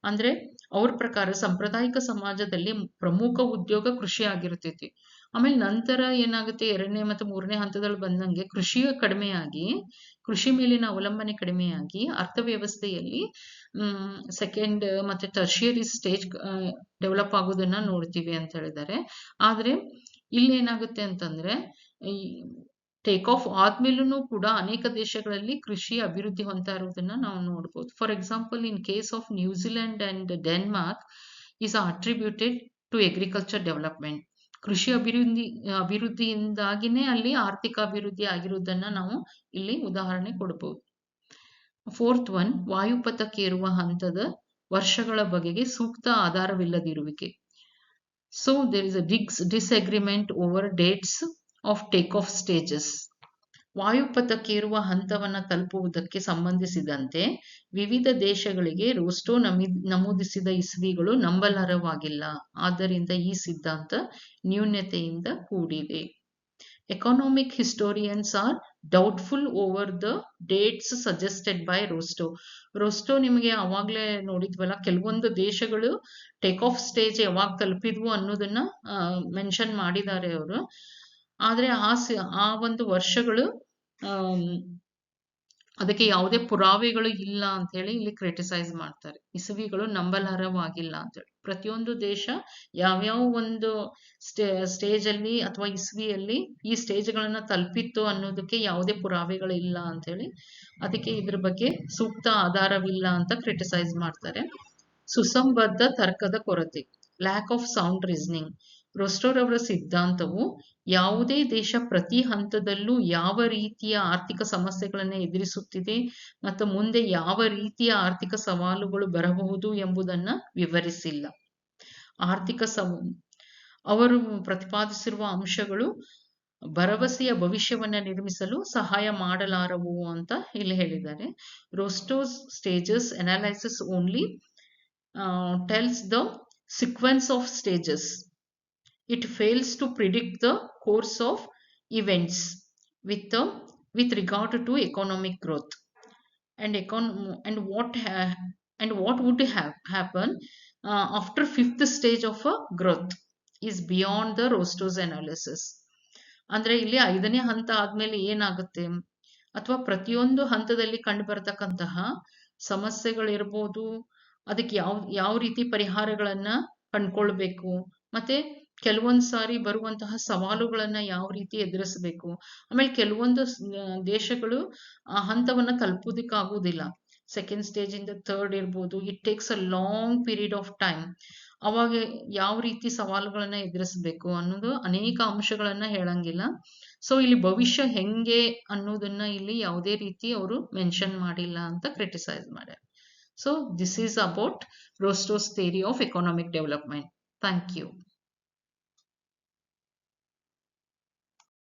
ಅಂದ್ರೆ ಅವ್ರ ಪ್ರಕಾರ ಸಾಂಪ್ರದಾಯಿಕ ಸಮಾಜದಲ್ಲಿ ಪ್ರಮುಖ ಉದ್ಯೋಗ ಕೃಷಿ ಆಗಿರ್ತೈತಿ. ಆಮೇಲೆ ನಂತರ ಏನಾಗುತ್ತೆ, 2ನೇ ಮತ್ತು 3ನೇ ಹಂತದಲ್ಲಿ ಬಂದಂಗೆ ಕೃಷಿಯ ಕಡಿಮೆಯಾಗಿ, ಕೃಷಿ ಮೇಲಿನ ಅವಲಂಬನೆ ಕಡಿಮೆಯಾಗಿ ಅರ್ಥವ್ಯವಸ್ಥೆಯಲ್ಲಿ ಸೆಕೆಂಡ್ ಮತ್ತೆ ಟರ್ಷಿಯರಿ ಸ್ಟೇಜ್ ಡೆವಲಪ್ ಆಗೋದನ್ನ ನೋಡ್ತೀವಿ ಅಂತ ಹೇಳಿದ್ದಾರೆ. ಆದ್ರೆ ಇಲ್ಲಿ ಏನಾಗುತ್ತೆ ಅಂತಂದ್ರೆ, ಈ ಟೇಕ್ ಆಫ್ ಆದ್ಮೇಲೂ ಕೂಡ ಅನೇಕ ದೇಶಗಳಲ್ಲಿ ಕೃಷಿ ಅಭಿವೃದ್ಧಿ ಹೊಂದ್ತಾ ಇರುವುದನ್ನ ನಾವು ನೋಡ್ಬೋದು. For example, in case of New Zealand and Denmark is attributed to agriculture development. ಕೃಷಿ ಅಭಿವೃದ್ಧಿಯಿಂದಾಗಿನೇ ಅಲ್ಲಿ ಆರ್ಥಿಕ ಅಭಿವೃದ್ಧಿ ಆಗಿರುವುದನ್ನ ನಾವು ಇಲ್ಲಿ ಉದಾಹರಣೆ ಕೊಡಬಹುದು. 4th ಒನ್, ವಾಯುಪಥಕ್ಕೇರುವ ಹಂತದ ವರ್ಷಗಳ ಬಗೆಗೆ ಸೂಕ್ತ ಆಧಾರವಿಲ್ಲದಿರುವಿಕೆ. So there is a disagreement over dates of take off stages. ವಾಯುಪಥಕ್ಕೇರುವ ಹಂತವನ್ನ ತಲುಪುವುದಕ್ಕೆ ಸಂಬಂಧಿಸಿದಂತೆ ವಿವಿಧ ದೇಶಗಳಿಗೆ ರೋಸ್ಟೋ ನಮೂದಿಸಿದ ಇಸ್ವಿಗಳು ನಂಬಲರ್ಹವಾಗಿಲ್ಲ. ಆದ್ದರಿಂದ ಈ ಸಿದ್ಧಾಂತ ನ್ಯೂನ್ಯತೆಯಿಂದ ಕೂಡಿದೆ. Economic historians are doubtful over the dates suggested by Rostow. Rostow ನಿಮಗೆ ಅವಾಗ್ಲೇ ನೋಡಿದ್ವಲ್ಲ, ಕೆಲವೊಂದು ದೇಶಗಳು ಟೇಕ್ ಆಫ್ ಸ್ಟೇಜ್ ಯಾವಾಗ ತಲುಪಿದ್ವು ಅನ್ನೋದನ್ನ ಮೆನ್ಷನ್ ಮಾಡಿದ್ದಾರೆ ಅವರು. ಆದ್ರೆ ಆ ಒಂದು ವರ್ಷಗಳು ಅದಕ್ಕೆ ಯಾವುದೇ ಪುರಾವೆಗಳು ಇಲ್ಲ ಅಂತ ಹೇಳಿ ಇಲ್ಲಿ ಕ್ರಿಟಿಸೈಸ್ ಮಾಡ್ತಾರೆ. ಇಸವಿಗಳು ನಂಬಲರ್ಹವಾಗಿಲ್ಲ ಅಂತ ಹೇಳಿ. ಪ್ರತಿಯೊಂದು ದೇಶ ಯಾವ್ಯಾವ ಒಂದು ಸ್ಟೇಜ್ ಅಲ್ಲಿ ಅಥವಾ ಇಸ್ವಿಯಲ್ಲಿ ಈ ಸ್ಟೇಜ್ಗಳನ್ನ ತಲುಪಿತ್ತು ಅನ್ನೋದಕ್ಕೆ ಯಾವುದೇ ಪುರಾವೆಗಳು ಇಲ್ಲ ಅಂತ ಹೇಳಿ, ಅದಕ್ಕೆ ಇದ್ರ ಬಗ್ಗೆ ಸೂಕ್ತ ಆಧಾರವಿಲ್ಲ ಅಂತ ಕ್ರಿಟಿಸೈಸ್ ಮಾಡ್ತಾರೆ. ಸುಸಂಬದ್ಧ ತರ್ಕದ ಕೊರತೆ, ಲ್ಯಾಕ್ ಆಫ್ ಸೌಂಡ್ ರೀಸನಿಂಗ್. ರೋಸ್ಟೋರ್ ಅವರ ಸಿದ್ಧಾಂತವು ಯಾವುದೇ ದೇಶ ಪ್ರತಿ ಹಂತದಲ್ಲೂ ಯಾವ ರೀತಿಯ ಆರ್ಥಿಕ ಸಮಸ್ಯೆಗಳನ್ನು ಎದುರಿಸುತ್ತಿದೆ ಮತ್ತು ಮುಂದೆ ಯಾವ ರೀತಿಯ ಆರ್ಥಿಕ ಸವಾಲುಗಳು ಬರಬಹುದು ಎಂಬುದನ್ನ ವಿವರಿಸಿಲ್ಲ. ಅವರು ಪ್ರತಿಪಾದಿಸಿರುವ ಅಂಶಗಳು ಭರವಸೆಯ ಭವಿಷ್ಯವನ್ನ ನಿರ್ಮಿಸಲು ಸಹಾಯ ಮಾಡಲಾರವು ಅಂತ ಇಲ್ಲಿ ಹೇಳಿದ್ದಾರೆ. Rostow's stages analysis only tells the sequence of stages. It fails to predict the course of events with regard to economic growth and what would happen after fifth stage of a growth is beyond the Rostow's analysis. ಅಂದ್ರೆ ಇಲ್ಲಿ 5ನೇ ಹಂತ ಆದ್ಮೇಲೆ ಏನಾಗುತ್ತೆ ಅಥವಾ ಪ್ರತಿಯೊಂದು ಹಂತದಲ್ಲಿ ಕಂಡು ಬರತಕ್ಕಂತಹ ಸಮಸ್ಯೆಗಳಿರ್ಬೋದು, ಅದಕ್ಕೆ ಯಾವ ರೀತಿ ಪರಿಹಾರಗಳನ್ನ ಕಂಡ್ಕೊಳ್ಬೇಕು, ಮತ್ತೆ ಕೆಲವೊಂದು ಸಾರಿ ಬರುವಂತಹ ಸವಾಲುಗಳನ್ನ ಯಾವ ರೀತಿ ಎದುರಿಸಬೇಕು, ಆಮೇಲೆ ಕೆಲವೊಂದು ದೇಶಗಳು ಆ ಹಂತವನ್ನ ತಲುಪೋದಕ್ಕಾಗುವುದಿಲ್ಲ, ಸೆಕೆಂಡ್ ಸ್ಟೇಜ್ ಇಂದ ಥರ್ಡ್ ಇರ್ಬೋದು, it takes a long period of time. ಅವಾಗ ಯಾವ ರೀತಿ ಸವಾಲುಗಳನ್ನ ಎದುರಿಸಬೇಕು ಅನ್ನೋದು ಅನೇಕ ಅಂಶಗಳನ್ನ ಹೇಳಂಗಿಲ್ಲ. ಸೊ ಇಲ್ಲಿ ಭವಿಷ್ಯ ಹೆಂಗೆ ಅನ್ನೋದನ್ನ ಇಲ್ಲಿ ಯಾವುದೇ ರೀತಿ ಅವರು ಮೆನ್ಷನ್ ಮಾಡಿಲ್ಲ ಅಂತ ಕ್ರಿಟಿಸೈಸ್ ಮಾಡ್ಯಾರ. So this is about Rostow's theory of economic development. Thank you.